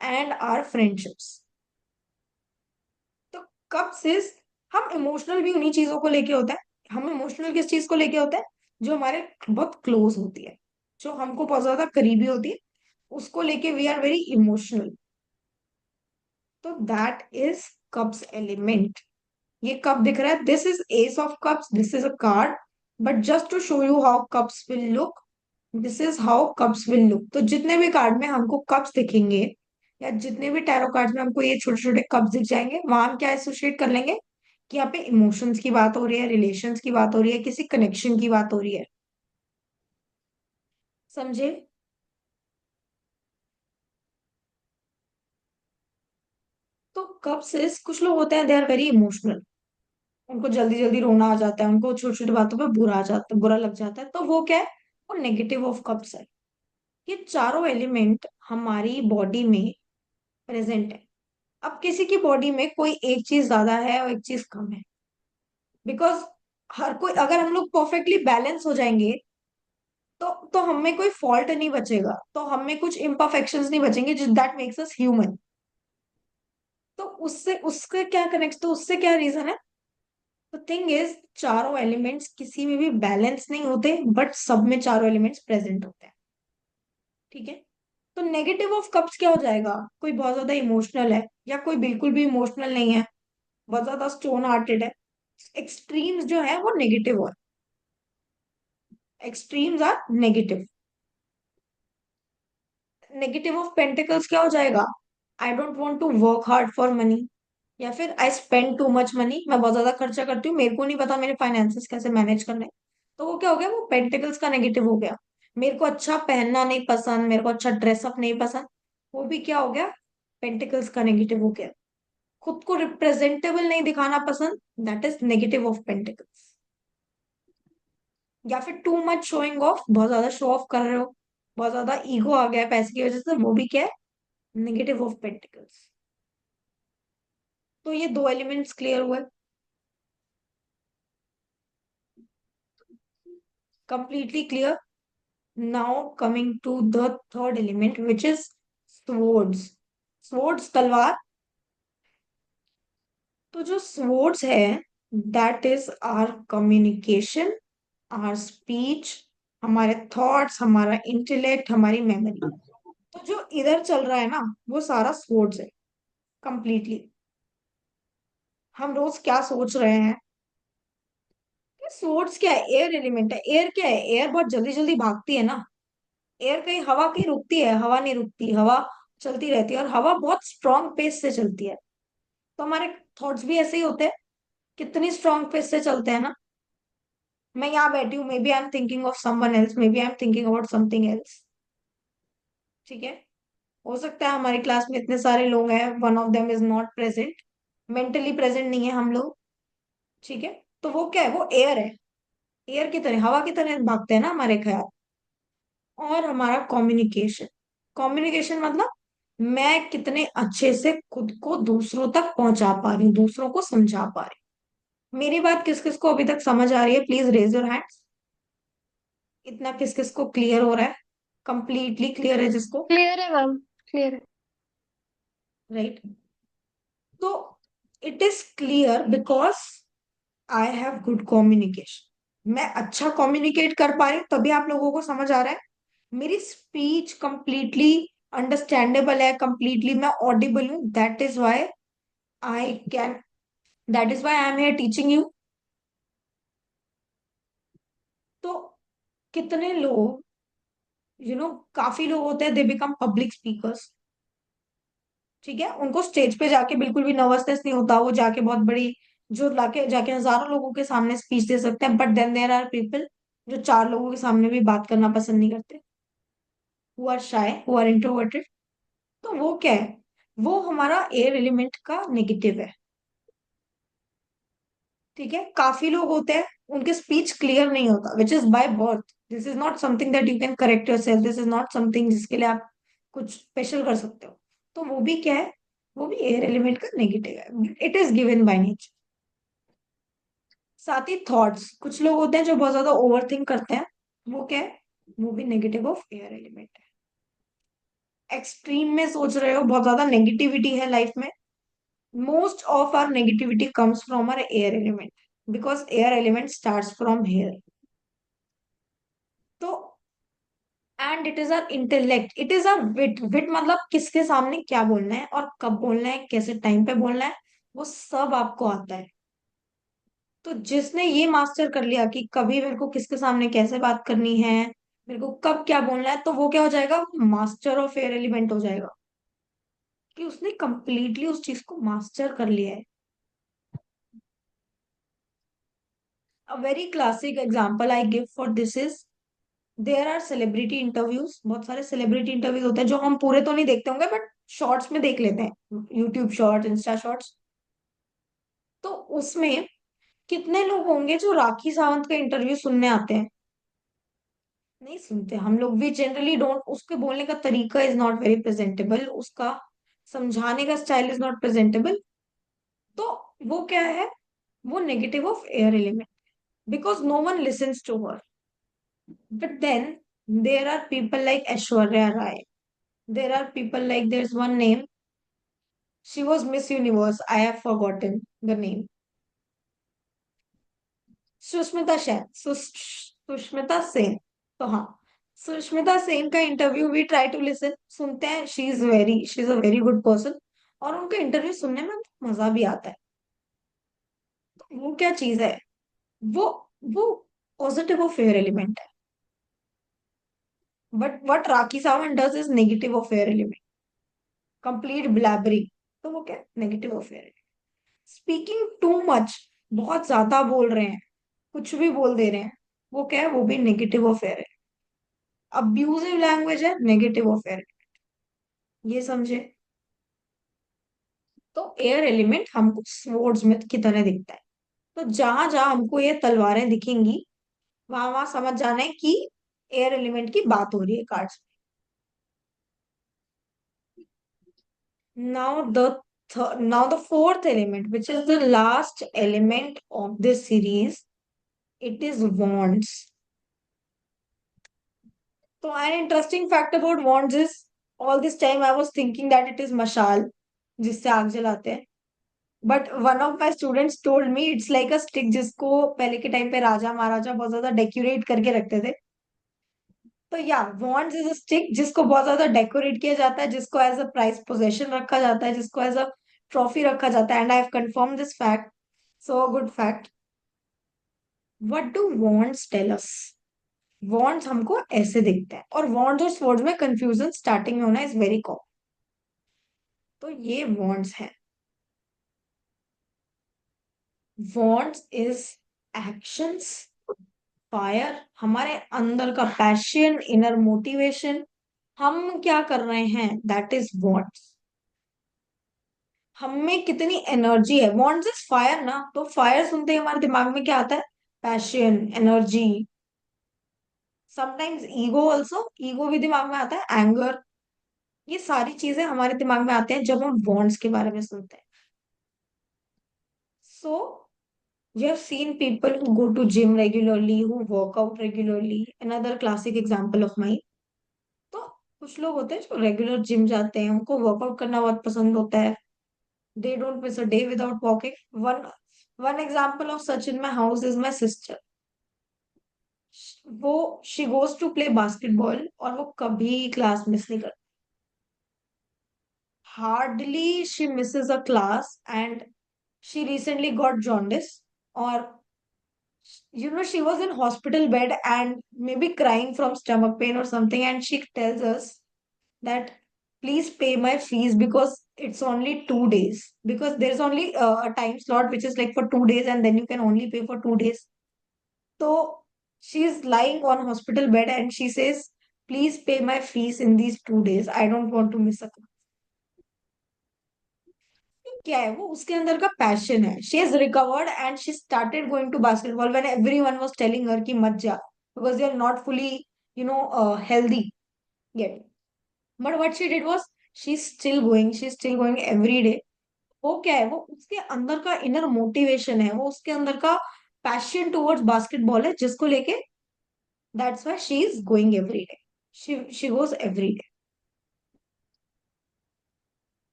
and our friendships. तो कप्स इज, हम इमोशनल भी उन्हीं चीजों को लेके होता है। हम इमोशनल किस चीज को लेके होता है? जो हमारे बहुत क्लोज होती है। जो हमको बहुत ज्यादा करीबी होती है, उसको लेके वी आर वेरी इमोशनल। तो दैट इज कप्स एलिमेंट। ये कप दिख रहा है, this is ace of cups, this is a card, but just to show you how cups will look, this is how cups will look. तो जितने भी card में हमको कप्स दिखेंगे, या जितने भी टैरो कार्ड में हमको ये छोटे छोटे कप्स दिख जाएंगे, वहां हम क्या एसोसिएट कर लेंगे कि यहाँ पे इमोशंस की बात हो रही है, रिलेशंस की बात हो रही है, किसी कनेक्शन की बात हो रही है। समझे? तो कप्स इज, कुछ लोग होते हैं दे आर वेरी इमोशनल, उनको जल्दी जल्दी रोना आ जाता है, उनको छोटी छोटी बातों पे बुरा लग जाता है, तो वो क्या है, वो नेगेटिव ऑफ कप्स है। ये चारों एलिमेंट हमारी बॉडी में प्रेजेंट है। अब किसी की बॉडी में कोई एक चीज ज्यादा है और एक चीज कम है, बिकॉज हर कोई, अगर हम लोग परफेक्टली बैलेंस हो जाएंगे, तो हम में कोई फॉल्ट नहीं बचेगा, तो हम में कुछ इम्परफेक्शंस नहीं बचेंगे, जिस दैट मेक्स अस ह्यूमन। तो उससे उसके क्या कनेक्ट, तो उससे क्या रीजन है? तो थिंग इज, चारों एलिमेंट्स किसी में भी बैलेंस नहीं होते, बट सब में चारों एलिमेंट्स प्रेजेंट होते हैं। ठीक है? तो नेगेटिव ऑफ कप्स क्या हो जाएगा? कोई बहुत ज्यादा इमोशनल है, या कोई बिल्कुल भी इमोशनल नहीं है, बहुत ज्यादा स्टोन हार्टेड है। एक्सट्रीम्स जो है वो नेगेटिव, और extremes are negative. Negative of pentacles क्या हो जाएगा? I don't want to work hard for money, या फिर I spend too much money, मैं बहुत ज्यादा खर्चा करती हूँ, मेरे को नहीं पता मेरे फाइनेंसेस कैसे मैनेज करने हैं। तो वो क्या हो गया, वो पेंटिकल्स का नेगेटिव हो गया। मेरे को अच्छा पहनना नहीं पसंद, मेरे को अच्छा ड्रेसअप नहीं पसंद, वो भी क्या हो गया, पेंटिकल्स का नेगेटिव हो गया। खुद को रिप्रेजेंटेबल नहीं दिखाना पसंद, that is negative of pentacles. या फिर टू मच शोइंग ऑफ, बहुत ज्यादा शो ऑफ कर रहे हो, बहुत ज्यादा ईगो आ गया है पैसे की वजह से, वो भी क्या है, नेगेटिव ऑफ पेंटिकल्स। तो ये दो एलिमेंट्स क्लियर हुए, completely clear. Now coming to the third element which is swords. Swords तलवार। तो जो स्वर्ड्स है, that is our communication, our speech, हमारे थॉट्स, हमारा इंटेलेक्ट, हमारी मेमोरी। तो जो इधर चल रहा है ना, वो सारा स्वर्ड्स है, कंप्लीटली। हम रोज क्या सोच रहे हैं? स्वर्ड्स क्या है? एयर एलिमेंट है। एयर क्या है? एयर बहुत जल्दी जल्दी भागती है ना। एयर कहीं, हवा कहीं रुकती है? हवा नहीं रुकती, हवा चलती रहती है, और हवा बहुत स्ट्रांग पेस से चलती है। तो हमारे थॉट्स भी ऐसे ही होते हैं, कितनी स्ट्रांग पेस से चलते हैं ना। मैं यहाँ बैठी हूँ, maybe I am thinking of someone else, maybe I am thinking about something else. ठीक है? हो सकता है हमारी क्लास में इतने सारे लोग हैं, one of them is not present, mentally present नहीं है हम लोग। ठीक है? तो वो क्या है, वो एयर है। एयर की तरह, हवा की तरह भागते हैं ना हमारे ख्याल। और हमारा कम्युनिकेशन, कम्युनिकेशन मतलब मैं कितने अच्छे से खुद को दूसरों तक पहुंचा पा रही हूँ, दूसरों को समझा पा रही हूँ। मेरी बात किस किस को अभी तक समझ आ रही है? Please raise your hands. इतना किस किस को क्लियर हो रहा है? कंप्लीटली क्लियर है जिसको? क्लियर है मैम, क्लियर है। राइट? तो it is clear because I have good communication. मैं अच्छा कम्युनिकेट कर पा रही हूँ, तभी आप लोगों को समझ आ रहा है। मेरी स्पीच कंप्लीटली अंडरस्टैंडेबल है, कंप्लीटली मैं ऑडिबल हूँ, that is why I can, that is why I am here teaching you. तो कितने लोग, काफी लोग होते हैं, दे बिकम पब्लिक स्पीकर्स। ठीक है? उनको स्टेज पे जाके बिल्कुल भी नर्वसनेस नहीं होता, वो जाके बहुत बड़ी, जो लाके जाके हजारों लोगों के सामने स्पीच दे सकते हैं, but then there are people जो चार लोगों के सामने भी बात करना पसंद नहीं करते, who are shy, who are introverted. तो वो क्या है, वो हमारा एयर एलिमेंट का नेगेटिव है। ठीक है? काफी लोग होते हैं, उनके स्पीच क्लियर नहीं होता, which is by birth. This is not something that you can correct your self, this is not something जिसके लिए आप कुछ स्पेशल कर सकते हो। तो वो भी क्या है, वो भी एयर एलिमेंट का नेगेटिव है, it is given by nature. साथ ही थॉट्स, कुछ लोग होते हैं जो बहुत ज्यादा ओवर थिंक करते हैं, वो क्या है, वो भी नेगेटिव ऑफ एयर एलिमेंट है। एक्सट्रीम में सोच रहे हो, बहुत ज्यादा नेगेटिविटी है लाइफ में, most of our negativity comes from our air element, because air element starts from here। तो and it is our intellect, it is our wit. Wit मतलब किसके सामने क्या बोलना है और कब बोलना है, कैसे टाइम पे बोलना है, वो सब आपको आता है। तो जिसने ये मास्टर कर लिया कि कभी मेरे को किसके सामने कैसे बात करनी है, मेरे को कब क्या बोलना है, तो वो क्या हो जाएगा, मास्टर ऑफ एयर एलिमेंट हो जाएगा, कि उसने कंप्लीटली उस चीज को मास्टर कर लिया है। A very classic example I give for this is, there are celebrity interviews, बहुत सारे सेलिब्रिटी इंटरव्यूज होते हैं जो हम पूरे तो नहीं देखते होंगे बट शॉर्ट्स में देख लेते हैं, यूट्यूब शॉर्ट्स, इंस्टा शॉर्ट्स। तो उसमें कितने लोग होंगे जो राखी सावंत का इंटरव्यू सुनने आते हैं? नहीं सुनते हम लोग, वी जनरली डोंट, उसके बोलने का तरीका इज नॉट वेरी प्रेजेंटेबल, उसका समझाने का स्टाइल इज नॉट प्रेजेंटेबल। तो वो क्या है, वो negative of air element, because no one listens to her. But then there are people like Aishwarya Rai. There are people like, there's one name. She was Miss Universe. I have forgotten the name. Sushmita Sen, Sushmita Sen. तो हाँ, सुष्मिता सेन का interview we try to listen, सुनते हैं, she is a very good person, और उनका interview सुनने में मजा भी आता है। तो वो क्या चीज है, वो वो पॉजिटिव ऑफ एयर एलिमेंट है। But what Rakhi Sawant does is negative of air element, complete blabbering. तो वो क्या, negative of air, speaking too much, बहुत ज्यादा बोल रहे हैं, कुछ भी बोल दे रहे हैं, वो क्या है, वो भी नेगेटिव ऑफ एयर है। अब्यूजिव लैंग्वेज है, नेगेटिव ऑफ एयर, ये समझे। तो एयर एलिमेंट हमको स्वॉर्ड्स में की तरह दिखता है। तो जहां जहां हमको ये तलवारें दिखेंगी, वहां वहां समझ जाना है कि एयर एलिमेंट की बात हो रही है कार्ड्स में। Now the fourth element which is the last element of this series, it is wands. So an interesting fact about wands is, all this time I was thinking that it is mashal, जिससे आग जलाते हैं। But one of my students told me it's like a stick, जिसको पहले के time पे राजा महाराजा बहुत ज्यादा डेकोरेट करके रखते थे। तो या, wands इज अ स्टिक जिसको बहुत ज्यादा डेकोरेट किया जाता है, जिसको एज अ प्राइज पोजेशन रखा जाता है, जिसको एज अ ट्रॉफी रखा जाता है, and I have confirm this fact, so good fact. What do wands tell us? Wands हमको ऐसे दिखता है, और वॉन्ट्स और स्वर्ड्स में कंफ्यूजन स्टार्टिंग में होना इज वेरी कॉमन। तो ये वॉन्ट्स है। वॉन्ट्स इज एक्शंस, फायर, हमारे अंदर का पैशन, इनर मोटिवेशन, हम क्या कर रहे हैं, दैट इज वॉन्ट्स। हम में कितनी एनर्जी है, वॉन्ट्स इज फायर ना, तो फायर सुनते ही हमारे दिमाग में क्या आता है, passion, energy, sometimes ego also, ego भी दिमाग में आता है, एंगर, ये सारी चीजें हमारे दिमाग में आते हैं जब हम बॉन्ड्स के बारे में सुनते हैं। सो you have seen people who go to gym regularly, who work out regularly, another classic example of mine। तो कुछ लोग होते हैं जो रेगुलर जिम जाते हैं, उनको वर्कआउट करना बहुत पसंद होता है, they don't miss a day without walking। one one example of such in my house is my sister। वो she goes to play basketball और वो कभी क्लास मिस नहीं करती, hardly she misses a class, and she recently got jaundice, or she was in hospital bed and maybe crying from stomach pain or something, and she tells us that please pay my fees because it's only 2 days, because there's only a time slot which is like for 2 days, and then you can only pay for 2 days. So she's lying on hospital bed and she says, please pay my fees in these 2 days, I don't want to miss a class। क्या है, वो उसके अंदर का passion है, she is recovered and she started going to basketball when everyone was telling her कि मत जा, because you are not fully healthy yet. But what she did was, she still going every day. वो क्या है, वो उसके अंदर का इनर मोटिवेशन है, वो उसके अंदर का पैशन टुवर्ड्स बास्केटबॉल है, जिसको लेके that's why she is going every day, she goes every day.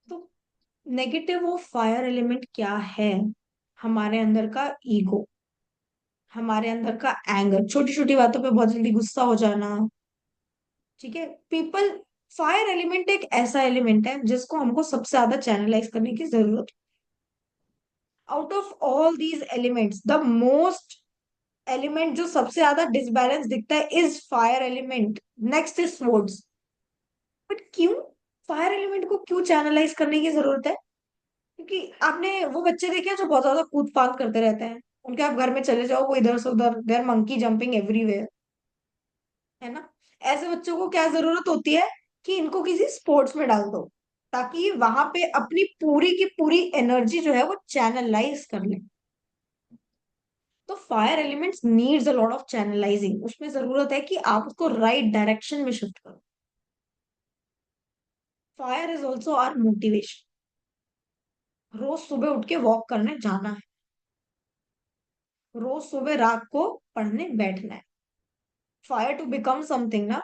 तो नेगेटिव ऑफ फायर एलिमेंट क्या है, हमारे अंदर का ईगो, हमारे अंदर का एंगर, छोटी छोटी बातों पे बहुत जल्दी गुस्सा हो जाना, ठीक है पीपल। फायर एलिमेंट एक ऐसा एलिमेंट है जिसको हमको सबसे ज्यादा चैनलाइज करने की जरूरत है। Out of all these elements the most element जो सबसे ज्यादा डिसबैलेंस दिखता है is fire element. Next is swords. But क्यों फायर एलिमेंट को क्यों चैनलाइज करने की जरूरत है? क्योंकि आपने वो बच्चे देखे हैं जो बहुत ज्यादा कूद फाद करते रहते हैं, उनके आप घर में चले जाओ वो इधर से उधर, देयर मंकी जंपिंग एवरीवेयर, है ना? ऐसे बच्चों को क्या जरूरत होती है कि इनको किसी स्पोर्ट्स में डाल दो ताकि वहां पे अपनी पूरी की पूरी एनर्जी जो है वो चैनलाइज कर ले। तो fire elements needs a lot of channelizing, उसमें जरूरत है कि आप उसको राइट डायरेक्शन में शिफ्ट करो। Fire is also our motivation. रोज सुबह उठ के वॉक करने जाना है, रोज सुबह रात को पढ़ने बैठना है। फायर टू बिकम समथिंग ना।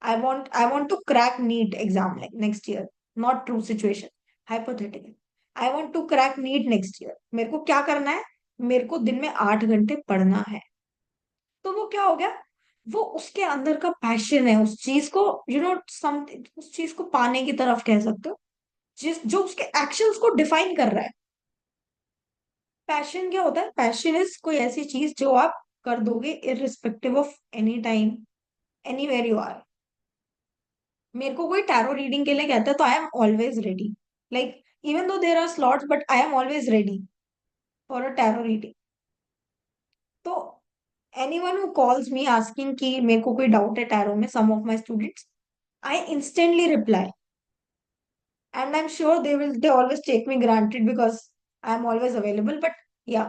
I want to crack NEET exam like next year. Not true situation. Hypothetical. I want to crack NEET next year. मेरे को क्या करना है? मेरे को दिन में 8 घंटे पढ़ना है। तो वो क्या हो गया? वो उसके अंदर का पैशन है उस चीज को, समथिंग उस चीज को पाने की तरफ कह सकते हो, जिस जो उसके एक्शंस को डिफाइन कर रहा है। पैशन क्या होता है? पैशन इज कोई ऐसी चीज जो आप कर दोगे irrespective of any time, anywhere you are. मेरे को कोई टैरो रीडिंग के लिए कहता है तो I am always ready. Like even though there are slots but I am always ready for a tarot reading. तो anyone who calls me asking कि मेरे को कोई डाउट है टैरो में, some of my students, I instantly reply and I am sure they always take me granted because I am always available, but yeah.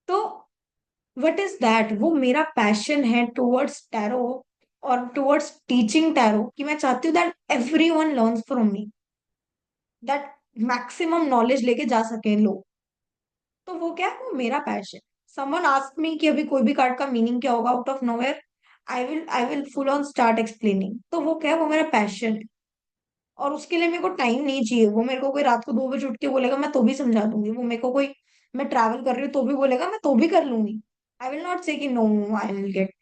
तो what is that? वो मेरा passion है टुवर्ड्स टैरो और towards teaching tarot, कि मैं चाहती हूँ that everyone learns from me, that maximum knowledge लेके जा सके लोग। तो वो क्या है? वो मेरा पैशन। समवन आस्क मी कि अभी कोई भी कार्ड का मीनिंग क्या होगा out of nowhere, I will full on start explaining. तो वो क्या है? वो मेरा पैशन है। और उसके लिए मेरे को टाइम नहीं चाहिए। वो मेरे को कोई रात को 2 बजे उठ के बोलेगा मैं तो भी समझा दूंगी। वो मेरे को कोई, मैं ट्रैवल कर रही हूँ तो भी बोलेगा मैं तो भी कर लूंगी। आई विल नॉट से कि no, I will get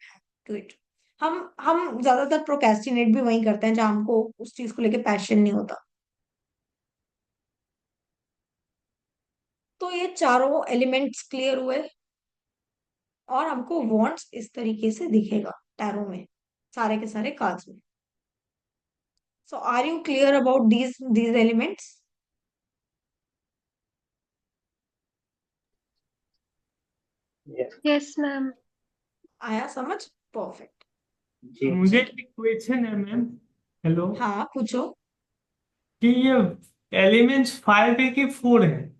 to it. हम ज्यादातर प्रोकेस्टिनेट भी वही करते हैं जहां हमको उस चीज को लेके पैशन नहीं होता। तो ये चारों एलिमेंट्स क्लियर हुए और हमको वांट्स इस तरीके से दिखेगा टैरो में, सारे के सारे कार्ड्स में। So are you clear about these elements? Yes ma'am. आया समझ? परफेक्ट। जी मुझे एक क्वेश्चन है मैम। हेलो। हाँ पूछो। कि ये एलिमेंट्स 5 है कि 4 है?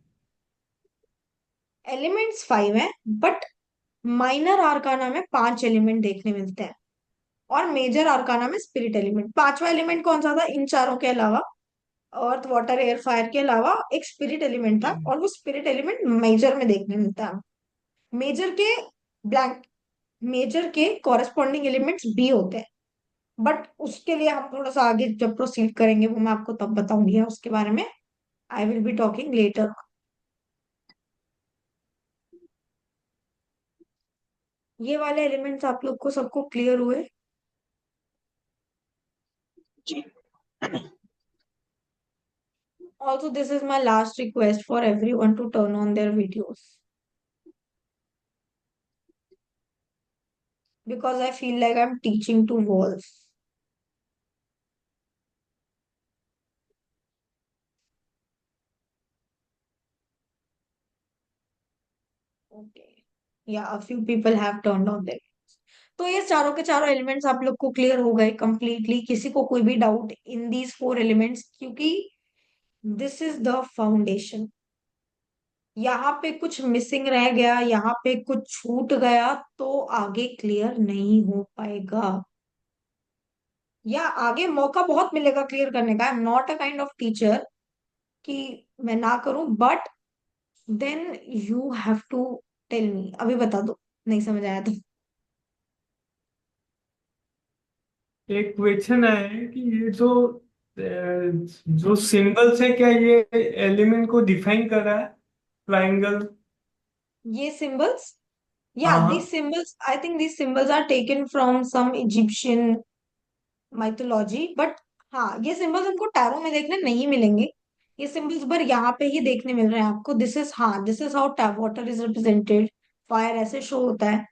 एलिमेंट्स 5 है बट माइनर आर्काना में 5 एलिमेंट देखने मिलते हैं और मेजर आर्काना में स्पिरिट एलिमेंट। पांचवा एलिमेंट कौन सा था इन चारों के अलावा? अर्थ वाटर एयर फायर के अलावा एक स्पिरिट एलिमेंट था और वो स्पिरिट एलिमेंट मेजर में देखने मिलता है। मेजर के ब्लैंक मेजर के कॉरेस्पॉन्डिंग एलिमेंट्स भी होते हैं, बट उसके लिए हम थोड़ा सा आगे जब प्रोसीड करेंगे वो मैं आपको तब बताऊंगी उसके बारे में। I will be talking later. ये वाले एलिमेंट्स आप लोग को सबको क्लियर हुए? जी। Also, this is my last request for everyone to turn on their videos because I feel like I'm teaching to walls. Okay. Yeah, a few people have turned on their. तो ये चारों के चारों elements आप लोग को clear हो गए कंप्लीटली? किसी को कोई भी डाउट इन दीज 4 एलिमेंट्स? क्योंकि दिस इज द फाउंडेशन। यहाँ पे कुछ मिसिंग रह गया, यहाँ पे कुछ छूट गया तो आगे क्लियर नहीं हो पाएगा, या आगे मौका बहुत मिलेगा क्लियर करने का। I am not a kind of teacher कि मैं ना करूं, but then you have to tell me, अभी बता दो नहीं समझ आया तो। एक क्वेश्चन आया है कि ये जो सिंबल्स है क्या ये एलिमेंट को डिफाइन कर रहा है? ट्राइंगल। ये सिंबल्स, या हाँ these हाँ। symbols, I think these symbols are taken from some Egyptian mythology, but हाँ ये सिंबल्स हमको टैरो में देखने नहीं मिलेंगे। ये सिंबल्स पर यहाँ पे ही देखने मिल रहे हैं आपको। दिस इज, हाँ this is how water is represented, fire ऐसे शो होता है।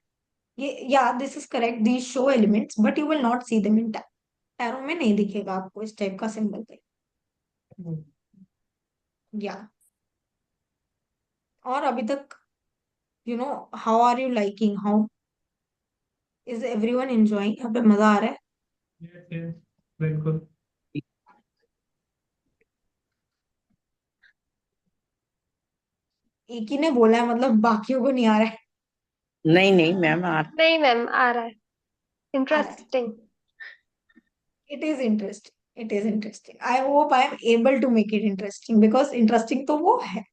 ये, या this is correct, these show elements but you will not see them in tarot में, नहीं दिखेगा आपको इस टाइप का सिंबल पे। या, और अभी तक how are you liking, how is everyone enjoying, यहाँ पे मजा आ रहा है? यस यस, बिल्कुल। एक ही ने बोला है, मतलब बाकियों को नहीं आ रहा है? नहीं नहीं मैम, आप नहीं मैम, आ रहा है, आ रहा है। Interesting. It is interesting, it is interesting. I hope I am able to make it interesting, because interesting तो वो है,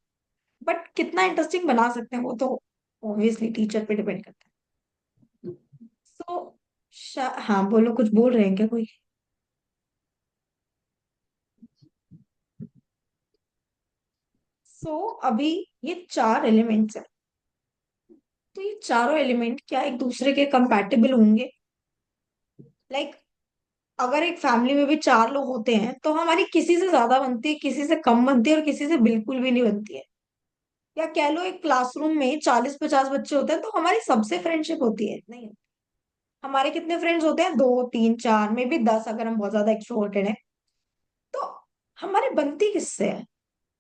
बट कितना इंटरेस्टिंग बना सकते हैं वो तो ऑब्वियसली टीचर पे डिपेंड करता है। सो हाँ बोलो, कुछ बोल रहे हैं क्या कोई? अभी ये चार एलिमेंट्स है, तो ये चारों एलिमेंट क्या एक दूसरे के कंपैटिबल होंगे? लाइक अगर एक फैमिली में भी चार लोग होते हैं तो हमारी किसी से ज्यादा बनती है, किसी से कम बनती है, और किसी से बिल्कुल भी नहीं बनती है। या कह लो एक क्लासरूम में 40-50 बच्चे होते हैं तो हमारी सबसे फ्रेंडशिप होती है? नहीं। हमारे कितने फ्रेंड्स होते हैं? 2 3 4, मे बी 10 अगर हम बहुत ज्यादा एक्सट्रोवर्टेड हैं। तो हमारी बनती किससे है?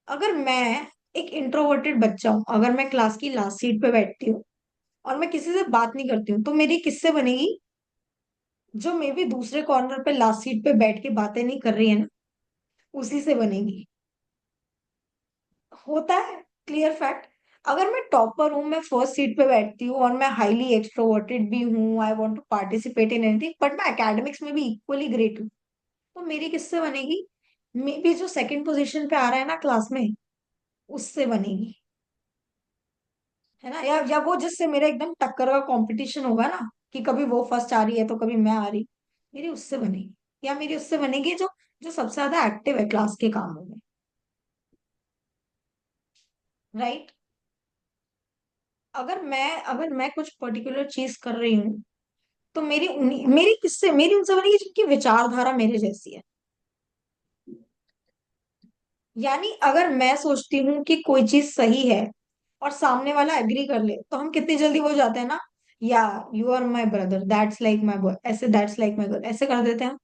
अगर मैं एक इंट्रोवर्टेड बच्चा हूं, अगर मैं क्लास की लास्ट सीट पे बैठती हूँ और मैं किसी से बात नहीं करती हूँ, तो मेरी किससे बनेगी? जो मे बी दूसरे कॉर्नर पे लास्ट सीट पे बैठ के बातें नहीं कर रही है ना, उसी से बनेगी। होता है, क्लियर फैक्ट। अगर मैं टॉपर हूँ, मैं फर्स्ट सीट पे बैठती हूँ और मैं हाईली एक्सट्रोवर्टेड भी हूँ, I want to participate in anything, but मैं एकेडमिक्स में भी इक्वली ग्रेट हूँ, तो मेरी किससे बनेगी? मे बी जो सेकंड पोजीशन पे आ रहा है ना क्लास में, उससे बनेगी। है ना? या वो जिससे मेरा एकदम टक्कर का कंपटीशन होगा ना, कि कभी वो फर्स्ट आ रही है तो कभी मैं आ रही, मेरी उससे बनेगी। या मेरी उससे बनेगी जो जो सबसे ज्यादा एक्टिव है क्लास के कामों में। राइट? अगर मैं कुछ पर्टिकुलर चीज कर रही हूँ, तो मेरी उनसे बनेगी जिनकी विचारधारा मेरे जैसी है। यानी अगर मैं सोचती हूँ कि कोई चीज सही है और सामने वाला एग्री कर ले, तो हम कितनी जल्दी हो जाते हैं ना, या you are my brother, that's like my boy, ऐसे दैट्स लाइक माई गर्ल, ऐसे कर देते हैं हम।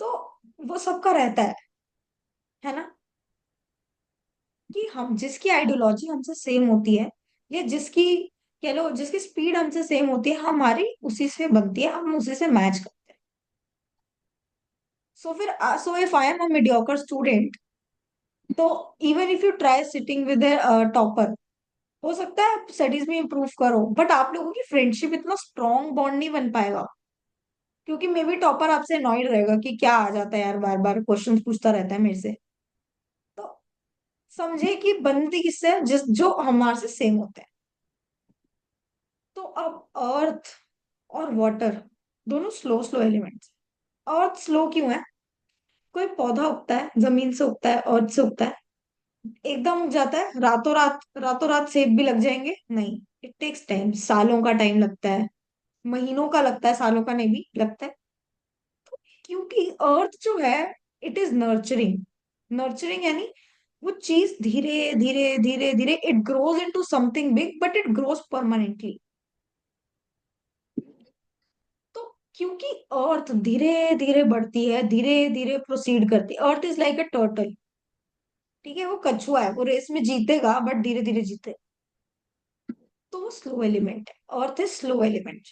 तो वो सबका रहता है ना, कि हम जिसकी आइडियोलॉजी हमसे सेम होती है, या जिसकी, कह लो जिसकी स्पीड हमसे सेम होती है, हमारी उसी से बनती है, हम उसी से मैच करते हैं। So if I am a mediocre student, तो even if you try sitting with topper, हो सकता है आप स्टडीज में इंप्रूव करो, बट आप लोगों की फ्रेंडशिप इतना स्ट्रॉन्ग बॉन्ड नहीं बन पाएगा, क्योंकि मे बी टॉपर आपसे अनॉयड रहेगा कि क्या आ जाता है यार, बार बार क्वेश्चंस पूछता रहता है मेरे से। तो समझे कि बनती किससे है? जिस जो हमारे से सेम होते हैं। तो अब अर्थ और वाटर दोनों स्लो स्लो एलिमेंट्स। अर्थ स्लो क्यों है? कोई पौधा उगता है, जमीन से उगता है, अर्थ से उगता है, एकदम उग जाता है रातों रात? रातों रात सेब भी लग जाएंगे? नहीं, इट टेक्स टाइम, सालों का टाइम लगता है, महीनों का लगता है, सालों का नहीं भी लगता है। क्योंकि अर्थ जो है, इट इज नर्चरिंग। नर्चरिंग यानी वो चीज धीरे धीरे धीरे धीरे it grows into something big, but it grows permanently. तो क्योंकि अर्थ धीरे धीरे बढ़ती है, धीरे धीरे प्रोसीड करती है, earth is like a turtle. ठीक है, वो कछुआ है, वो रेस में जीतेगा बट धीरे धीरे जीते। तो वो स्लो एलिमेंट है, earth is slow element.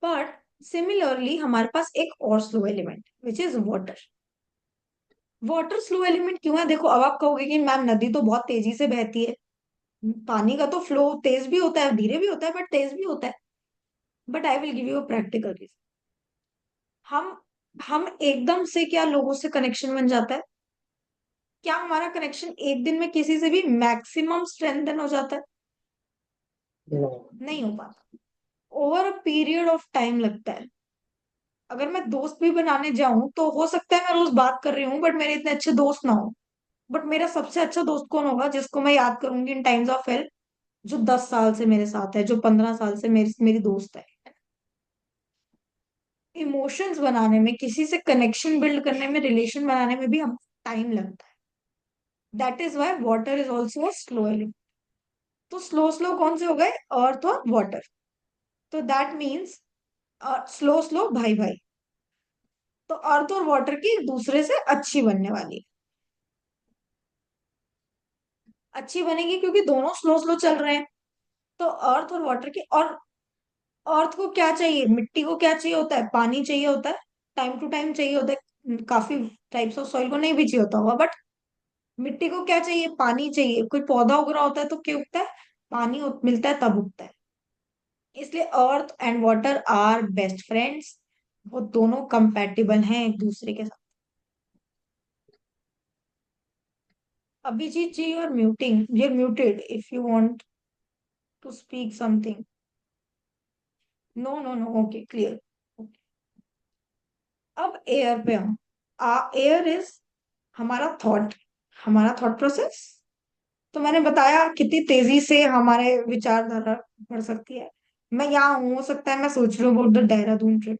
But similarly हमारे पास एक और slow element which is water. Water slow element क्यों है? देखो, अब आप कहोगे कि मैम नदी तो बहुत तेजी से बहती है, पानी का तो फ्लो तेज भी होता है, धीरे भी होता है, बट तेज भी होता है। But I will give you a practical reason. हम हम एकदम से क्या लोगों से कनेक्शन बन जाता है? क्या हमारा कनेक्शन एक दिन में किसी से भी मैक्सिमम स्ट्रेंथन हो जाता है? नहीं हो पाता। Over a period of time लगता है। अगर मैं दोस्त भी बनाने जाऊं तो हो सकता है मैं रोज बात कर रही हूँ बट मेरे इतने अच्छे दोस्त ना हो। बट मेरा सबसे अच्छा दोस्त कौन होगा जिसको मैं याद करूंगी इन टाइम्स ऑफ हेल्प? जो 10 साल से मेरे साथ है, जो 15 साल से मेरी मेरी दोस्त है। इमोशंस बनाने में, किसी से कनेक्शन बिल्ड करने में, रिलेशन बनाने में भी हम टाइम लगता है. That is Y water is also slow element. तो स्लो स्लो कौन से हो गए? अर्थ और वाटर. तो दैट मीन्स स्लो स्लो भाई भाई. तो अर्थ और वाटर की एक दूसरे से अच्छी बनने वाली है. अच्छी बनेगी क्योंकि दोनों स्लो स्लो चल रहे हैं. तो अर्थ और वाटर की, और अर्थ को क्या चाहिए? मिट्टी को क्या चाहिए होता है? पानी चाहिए होता है. टाइम टू टाइम चाहिए होता है. काफी टाइप्स ऑफ सॉइल को नहीं भी चाहिए होता होगा, बट मिट्टी को क्या चाहिए? पानी चाहिए. कोई पौधा उग रहा होता है तो क्या उगता है? पानी मिलता है तब उगता है. इसलिए earth and water are best friends. वो दोनों कंपैटिबल हैं एक दूसरे के साथ. Abhijit ji, you are muting, you are muted if you want to speak something. No no no, okay clear. अब एयर पे हम, एयर इज हमारा थॉट, हमारा थॉट प्रोसेस. तो मैंने बताया कितनी तेजी से हमारे विचारधारा बढ़ सकती है. मैं यहाँ हूँ, हो सकता है मैं सोच रही हूँ अबाउट द देहरादून ट्रिप.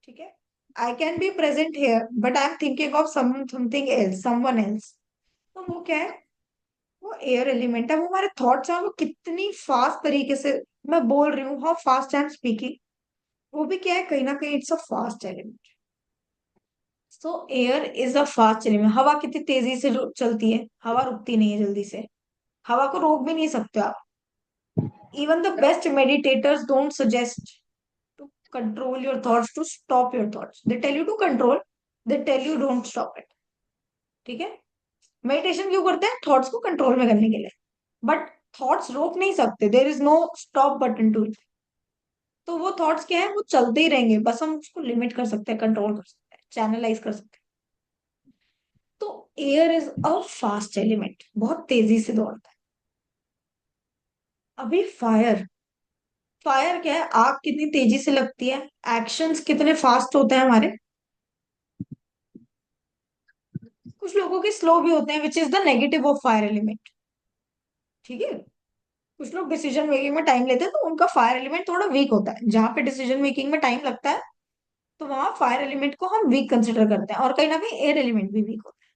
ठीक है. I can be present here but I am thinking of something else, someone else. तो वो क्या है? वो एयर एलिमेंट है. वो हमारे थॉट्स हैं, वो कितनी फास्ट तरीके से मैं बोल रही हूँ, how fast I am speaking. वो भी क्या है? कहीं ना कहीं it's a fast element. So air is a fast element. हवा कितनी तेजी से चलती है? हवा रुकती नहीं है जल्दी से. हवा को रोक भी नहीं सकते आप. Even the best meditators don't suggest to control your thoughts, to stop your thoughts. They tell you to control, they tell you don't stop it. ठीक है. मेडिटेशन क्यों करते हैं? थॉट्स को कंट्रोल में करने के लिए. बट थॉट्स रोक नहीं सकते. There is no stop button to it. तो वो थॉट्स क्या है? वो चलते ही रहेंगे, बस हम उसको लिमिट कर सकते हैं, कंट्रोल कर सकते हैं, चैनलाइज कर सकते हैं. तो air is a fast element, बहुत तेजी से दौड़ता है. अभी फायर, फायर क्या है? आग कितनी तेजी से लगती है. एक्शंस कितने फास्ट होते हैं हमारे. कुछ लोगों के स्लो भी होते हैं, विच is the negative of fire element. ठीक है. कुछ लोग डिसीजन मेकिंग में टाइम लेते हैं तो उनका फायर एलिमेंट थोड़ा वीक होता है. जहां पे डिसीजन मेकिंग में टाइम लगता है तो वहां फायर एलिमेंट को हम वीक कंसिडर करते हैं, और कहीं ना कहीं एयर एलिमेंट भी वीक होता है.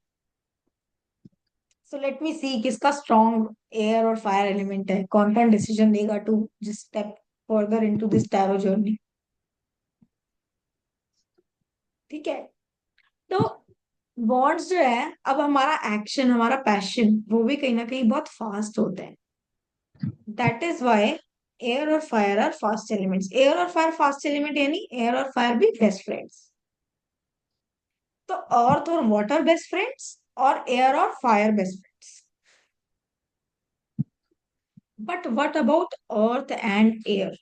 सो लेट मी सी किसका स्ट्रॉन्ग एयर और फायर एलिमेंट है, कौन कौन डिसीजन लेगा to just step further into this tarot journey. ठीक है. तो बॉन्ड्स जो है, अब हमारा एक्शन, हमारा पैशन, वो भी कहीं ना कहीं बहुत फास्ट होते हैं. दैट इज वाई एयर और fire are fast elements. Air और फायर फास्ट एलिमेंट, यानी एयर और फायर भी बेस्ट फ्रेंड्स. तो अर्थ और वाटर बेस्ट फ्रेंड्स, और एयर और fire best friends. But what about earth and air?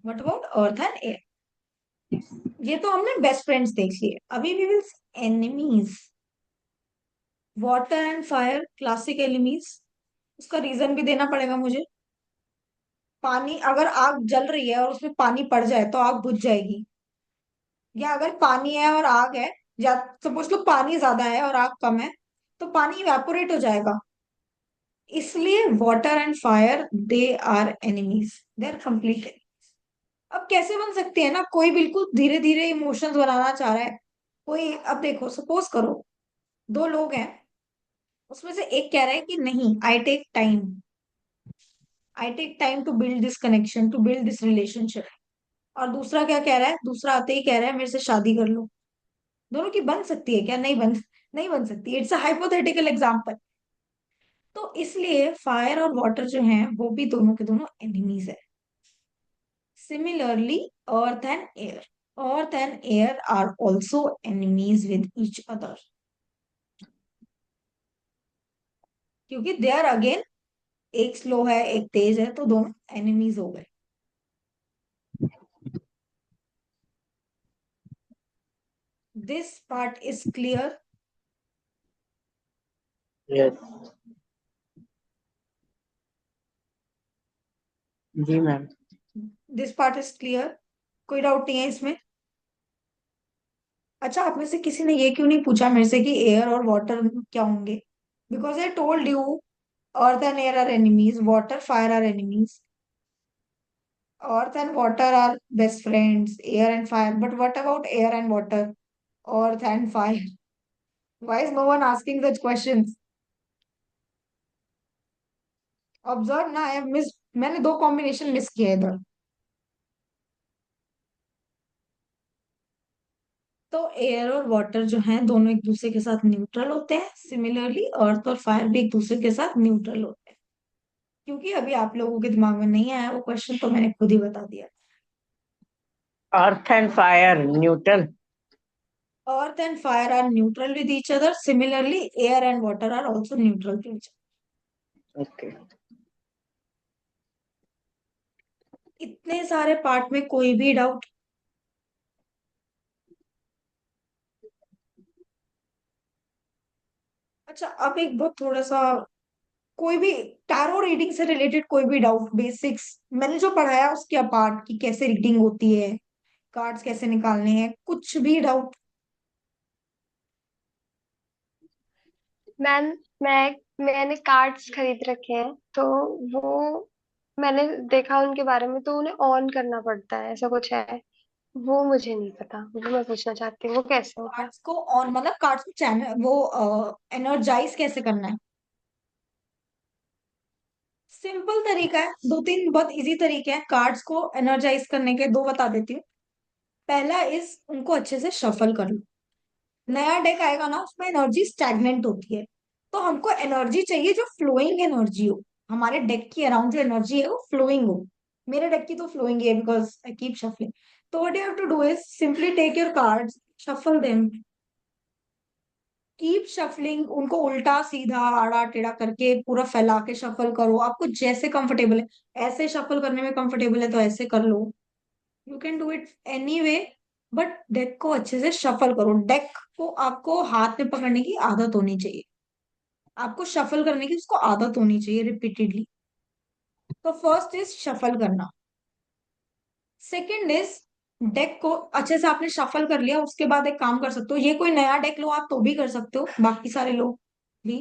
What about earth and air? ये तो हमने बेस्ट फ्रेंड्स देख लिए. अभी we will enemies. Water and fire classic enemies. उसका रीजन भी देना पड़ेगा मुझे. पानी, अगर आग जल रही है और उसमें पानी पड़ जाए तो आग बुझ जाएगी. या अगर पानी है और आग है, या सपोज लो पानी ज्यादा है और आग कम है, तो पानी इवेपोरेट हो जाएगा. इसलिए water and fire, they are enemies, they are complete. अब कैसे बन सकती है ना, कोई बिल्कुल धीरे धीरे इमोशंस बनाना चाह रहा है. कोई, अब देखो सपोज करो, दो लोग हैं, उसमें से एक कह रहा है कि नहीं, I take time, I take time to build this connection, to build this relationship. और दूसरा क्या कह रहा है? दूसरा आते ही कह रहा है मेरे से शादी कर लो. दोनों की बन सकती है क्या? नहीं बन सकती. It's a hypothetical example. तो इसलिए फायर और वाटर जो हैं वो भी दोनों के दोनों एनिमीज है. Similarly earth and air, earth and air are also enemies with each other. क्योंकि दे आर अगेन, एक स्लो है एक तेज है, तो दोनों एनिमीज हो गए. This part is clear. Yes. जी ma'am. This part is clear. कोई डाउट नहीं है इसमें? अच्छा, आप में से किसी ने ये क्यों नहीं पूछा मेरे से कि एयर और वाटर क्या होंगे? Because I told you, earth and air are enemies, water fire are enemies. earth and water are best friends, air and fire. But what about air and water, earth and fire? Why is no one asking such questions? Observe ना, I miss, मैंने दो combination miss किए इधर। तो air और water जो हैं दोनों एक दूसरे के साथ न्यूट्रल होते हैं, सिमिलरली अर्थ और फायर भी एक दूसरे के साथ न्यूट्रल होते हैं। क्योंकि अभी आप लोगों के दिमाग में नहीं आया वो क्वेश्चन, तो मैंने खुद ही बता दिया। Earth and fire neutral. Earth and fire are neutral with each other, similarly air and water are also neutral to each. Okay. इतने सारे पार्ट में कोई भी डाउट? अच्छा, अब एक बहुत थोड़ा सा, कोई भी टैरो रीडिंग से रिलेटेड कोई भी डाउट, बेसिक्स मैंने जो पढ़ाया उसके अपार्ट, कि कैसे रीडिंग होती है, कार्ड्स कैसे निकालने हैं, कुछ भी डाउट? मैम, मैंने कार्ड्स खरीद रखे हैं, तो वो मैंने देखा उनके बारे में, तो उन्हें ऑन करना पड़ता है, ऐसा कुछ है। वो मुझे नहीं पता, वो मैं पूछना चाहती हूँ, वो कैसे होता है। कार्ड्स को ऑन मतलब कार्ड्स को चैनल वो एनर्जाइज कैसे करना है? सिंपल तरीका है, दो तीन बहुत इजी तरीके हैं कार्ड्स को एनर्जाइज करने के, दो बता देती हूँ। पहला इज उनको अच्छे से शफल कर लो। नया डेक आएगा ना, उसमें एनर्जी स्टैग्नेंट होती है, तो हमको एनर्जी चाहिए जो फ्लोइंग एनर्जी हो। हमारे डेक की अराउंड जो एनर्जी है वो फ्लोइंग हो। मेरे डेक की तो फ्लोइंग है बिकॉज आई कीप शफलिंग। तो what you have to do is simply take your cards, shuffle them, keep shuffling, उनको उल्टा सीधा आड़ा टेढ़ा करके पूरा फैला के शफल करो, आपको जैसे कंफर्टेबल है। ऐसे शफल करने में कंफर्टेबल है तो ऐसे कर लो, you can do it any way. But deck को अच्छे से शफल करो, डेक को आपको हाथ में पकड़ने की आदत होनी चाहिए, आपको शफल करने की उसको आदत होनी चाहिए रिपीटेडली। तो फर्स्ट इज शफल करना। सेकेंड इज डेक को अच्छे से आपने शफल कर लिया, उसके बाद एक काम कर सकते हो, ये कोई नया डेक लो आप तो भी कर सकते हो, बाकी सारे लोग भी।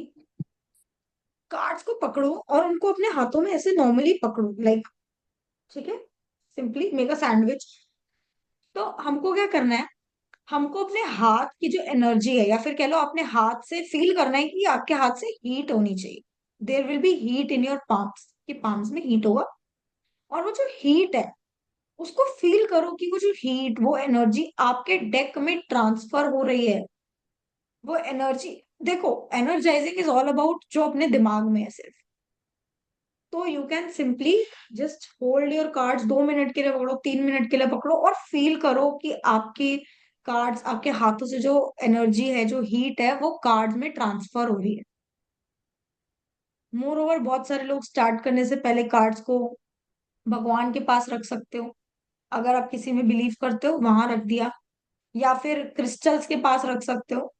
कार्ड्स को पकड़ो और उनको अपने हाथों में ऐसे नॉर्मली पकड़ो, लाइक, ठीक है, सिंपली मेक अ सैंडविच। तो हमको क्या करना है, हमको अपने हाथ की जो एनर्जी है, या फिर कह लो अपने हाथ से फील करना है कि आपके हाथ से हीट होनी चाहिए। There will be heat in your palms, कि पाम्स में हीट होगा, और वो जो हीट है उसको फील करो, कि वो जो हीट, वो एनर्जी आपके डेक में ट्रांसफर हो रही है। वो एनर्जी, देखो, एनर्जाइजिंग इज ऑल अबाउट जो अपने दिमाग में है सिर्फ। तो you can simply just hold your cards, 2 minute के लिए पकड़ो, 3 मिनट के लिए पकड़ो, और फील करो कि आपकी कार्ड्स, आपके हाथों से जो एनर्जी है, जो हीट है, वो कार्ड्स में ट्रांसफर हो रही है। मोर ओवर बहुत सारे लोग स्टार्ट करने से पहले कार्ड्स को भगवान के पास रख सकते हो, अगर आप किसी में बिलीव करते हो वहां रख दिया, या फिर क्रिस्टल्स के पास रख सकते हो।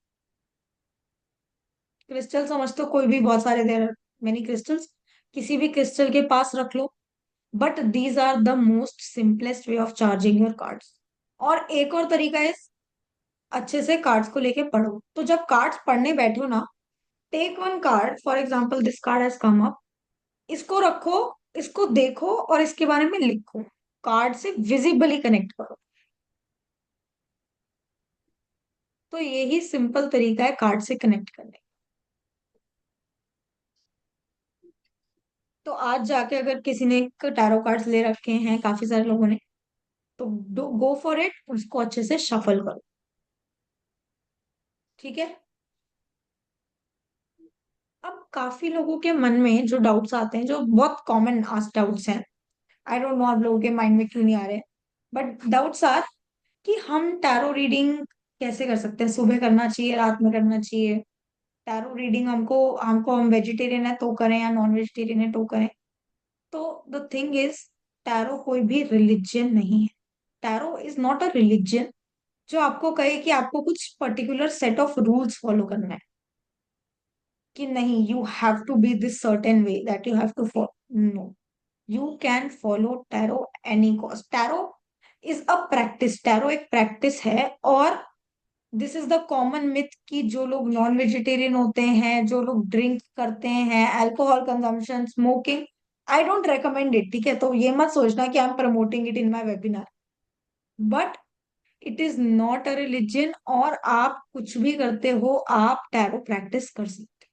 क्रिस्टल समझते हो, कोई भी, बहुत सारे देर मेनी क्रिस्टल्स, किसी भी क्रिस्टल के पास रख लो। But these are the most simplest way of charging your cards. और एक और तरीका है, अच्छे से कार्ड्स को लेके पढ़ो, तो जब कार्ड्स पढ़ने बैठो ना, take one card, for example this card has come up, इसको रखो, इसको देखो और इसके बारे में लिखो, कार्ड से विजिबली कनेक्ट करो। तो यही सिंपल तरीका है कार्ड से कनेक्ट करने का। तो आज जाके अगर किसी ने टैरो कार्ड्स ले रखे हैं काफी सारे लोगों ने, तो गो फॉर इट, उसको अच्छे से शफल करो, ठीक है। अब काफी लोगों के मन में जो डाउट्स आते हैं, जो बहुत कॉमन आस्क डाउट्स हैं, आई डोंट नो आप लोगों के माइंड में क्यों नहीं आ रहे, बट डाउट्स आर कि हम टैरो रीडिंग कैसे कर सकते हैं, सुबह करना चाहिए, रात में करना चाहिए, टैरो रीडिंग हमको हमको हम वेजिटेरियन है तो करें या नॉन वेजिटेरियन है तो करें। तो द थिंग इज, टैरो कोई भी रिलीजन नहीं है, tarot is not a religion जो आपको कहे कि आपको कुछ particular set of rules follow करना है, कि नहीं you have to be this certain way that you have to follow. No, you can follow tarot any cost. Tarot is a practice, tarot एक प्रैक्टिस है। और this is the common myth कि जो लोग नॉन वेजिटेरियन होते हैं, जो लोग ड्रिंक करते हैं, alcohol consumption, smoking, I don't recommend it, ठीक है? तो ये मत सोचना कि I am promoting it in my webinar, but it is not a religion. और आप कुछ भी करते हो, आप टैरो प्रैक्टिस कर सकते हो।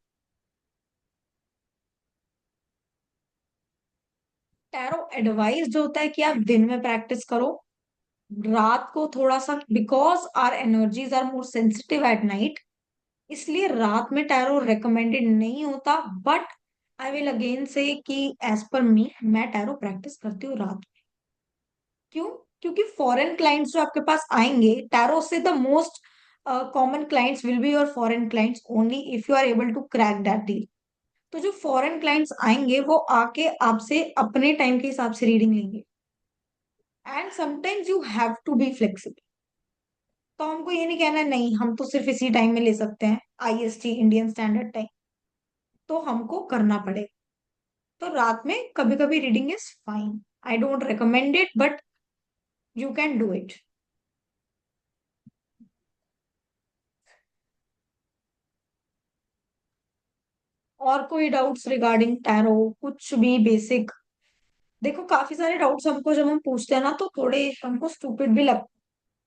टैरो एडवाइस जो होता है कि आप दिन में प्रैक्टिस करो, रात को थोड़ा सा, because our energies are more sensitive at night, इसलिए रात में टैरो रिकमेंडेड नहीं होता। बट आई विल अगेन से कि एज पर मी, मैं टैरो प्रैक्टिस करती हूँ रात में। क्यों? क्योंकि फॉरेन क्लाइंट्स जो आपके पास आएंगे, टैरो से the most common clients will be your foreign clients only if you are able to crack that deal. तो जो फॉरेन क्लाइंट्स आएंगे वो आके आपसे अपने टाइम के हिसाब से रीडिंग लेंगे, and sometimes you have to be flexible. तो हमको ये नहीं कहना नहीं हम तो सिर्फ इसी टाइम में ले सकते हैं, आईएसटी, इंडियन स्टैंडर्ड टाइम, तो हमको करना पड़ेगा। तो रात में कभी कभी reading is fine, I don't recommend it, but you can do it. और कोई डाउट्स रिगार्डिंग टैरो, कुछ भी बेसिक? देखो काफी सारे डाउट्स हमको जब हम पूछते हैं ना तो थोड़े हमको स्टूपिड भी लगते,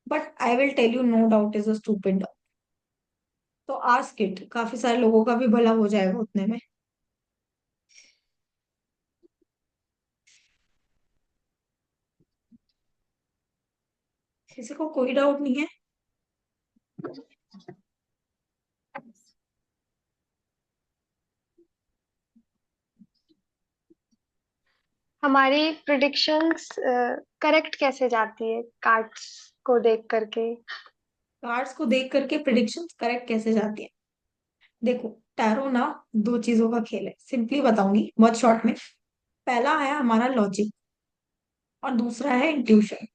but I will tell you no doubt is a stupid doubt. तो आस्क इट, काफी सारे लोगों का भी भला हो जाएगा उतने में। किसी को कोई डाउट नहीं है? हमारी प्रिडिक्शंस करेक्ट कैसे जाती है कार्ड्स को देख करके? कार्ड्स को देख करके प्रिडिक्शन करेक्ट कैसे जाती है? देखो, टैरो ना दो चीजों का खेल है, सिंपली बताऊंगी बहुत शॉर्ट में। पहला है हमारा लॉजिक, और दूसरा है इंट्यूशन।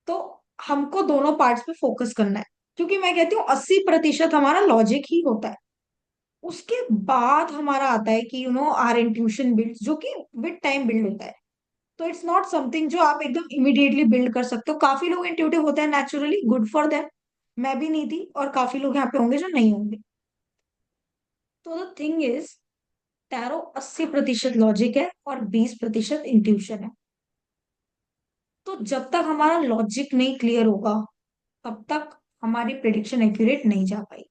तो हमको दोनों पार्ट्स पे फोकस करना है, क्योंकि मैं कहती हूँ 80% हमारा लॉजिक ही होता है। उसके बाद हमारा आता है कि आर इंट्यूशन बिल्ड, जो कि विद टाइम बिल्ड होता है। तो इट्स नॉट समथिंग जो आप एकदम इमिडिएटली बिल्ड कर सकते हो। काफी लोग इंट्यूटिव होते हैं नेचुरली, गुड फॉर देम। मैं भी नहीं थी, और काफी लोग यहाँ पे होंगे जो नहीं होंगे। तो the thing is, tarot 80% logic है और 20% इंट्यूशन है। तो जब तक हमारा लॉजिक नहीं क्लियर होगा, तब तक हमारी प्रिडिक्शन एक्यूरेट नहीं जा पाई।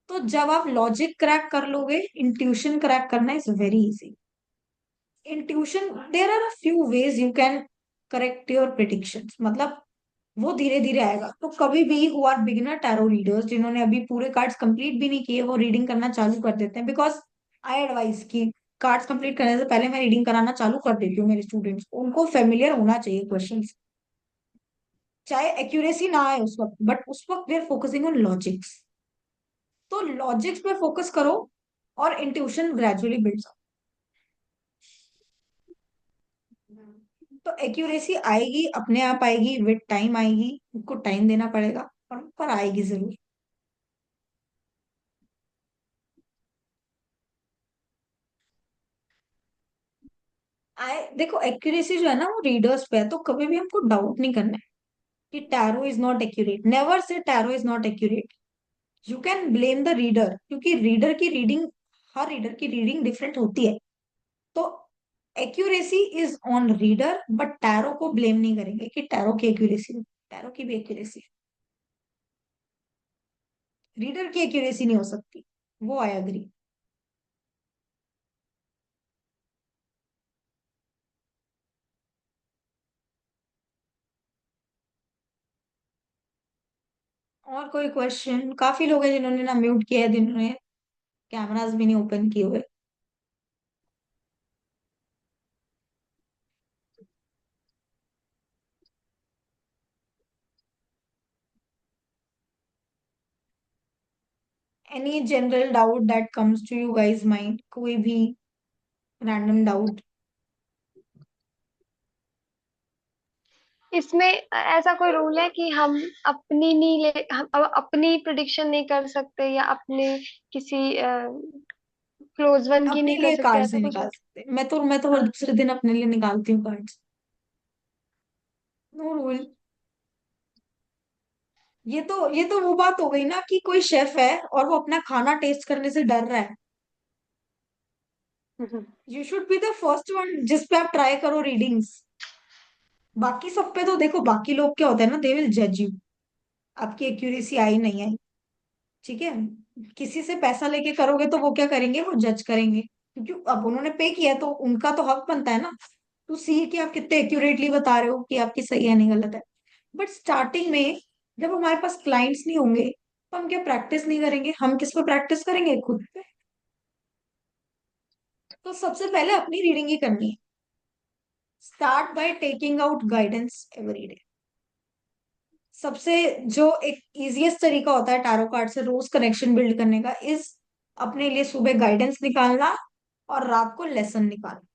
तो जब आप लॉजिक क्रैक कर लोगे, इंट्यूशन क्रैक करना is very easy. Intuition, there are a few ways you can correct your predictions, मतलब वो धीरे धीरे आएगा। तो कभी भी who are beginner tarot readers, जिन्होंने अभी पूरे कार्ड्स कंप्लीट भी नहीं किए, वो रीडिंग करना चालू कर देते हैं, बिकॉज आई एडवाइस कि कार्ड्स कंप्लीट करने से पहले मैं रीडिंग कराना चालू कर देती हूँ मेरे स्टूडेंट्स को। उनको फेमिलियर होना चाहिए क्वेश्चन, चाहे एक्यूरेसी ना आए उस वक्त, बट उस वक्त we are focusing on logics. तो लॉजिक्स पे फोकस करो, और इंट्यूशन ग्रेजुअली बिल्ड्स अप। तो एक्यूरेसी आएगी, अपने आप आएगी, विद टाइम आएगी, उसको टाइम देना पड़ेगा, पर आएगी जरूर। आए, देखो एक्यूरेसी जो है ना वो रीडर्स पे है, तो कभी भी हमको डाउट नहीं करना है कि tarot is not accurate. Never say tarot is not accurate. You can blame the reader, क्योंकि रीडर की रीडिंग, हर रीडर की रीडिंग डिफरेंट होती है। तो accuracy is on reader, but tarot को ब्लेम नहीं करेंगे कि टैरो की एक्यूरेसी, टैरो की भी एक्यूरेसी, रीडर की एक्यूरेसी नहीं हो सकती। वो आई अग्री। और कोई क्वेश्चन? काफी लोग हैं जिन्होंने ना म्यूट किया है, जिन्होंने कैमरास भी नहीं ओपन किए हुए। Any general doubt that comes to you guys mind, कोई भी रैंडम डाउट? इसमें ऐसा कोई रूल है कि हम अपनी नहीं ले हम अपनी प्रिडिक्शन नहीं कर सकते, या अपने किसी क्लोज वन की अपने नहीं कर लिए सकते, कार्ड्स ऐसा नहीं कुछ है? निकाल सकते। मैं तो हर दूसरे दिन अपने लिए निकालती हूँ कार्ड्स। No rule. ये तो वो बात हो गई ना कि कोई शेफ है और वो अपना खाना टेस्ट करने से डर रहा है। Hmm. You should be the first one जिस पे आप ट्राई करो रीडिंग्स। बाकी सब पे तो देखो, बाकी लोग क्या होता है ना, दे विल जज यू, आपकी एक्यूरेसी आई नहीं आई। ठीक है, किसी से पैसा लेके करोगे तो वो क्या करेंगे, वो जज करेंगे, क्योंकि अब उन्होंने पे किया है तो उनका तो हक बनता है ना टू सी कि आप कितने एक्यूरेटली बता रहे हो कि आपकी सही है नहीं गलत है। बट स्टार्टिंग में जब हमारे पास क्लाइंट्स नहीं होंगे तो हम क्या प्रैक्टिस नहीं करेंगे, हम किस पे प्रैक्टिस करेंगे, खुद पे। तो सबसे पहले अपनी रीडिंग ही करनी है। Start by taking out guidance every day. सबसे जो एक इजीएस्ट तरीका होता है टैरो कार्ड से रोज कनेक्शन बिल्ड करने का, इज अपने लिए सुबह गाइडेंस निकालना और रात को लेसन निकालना।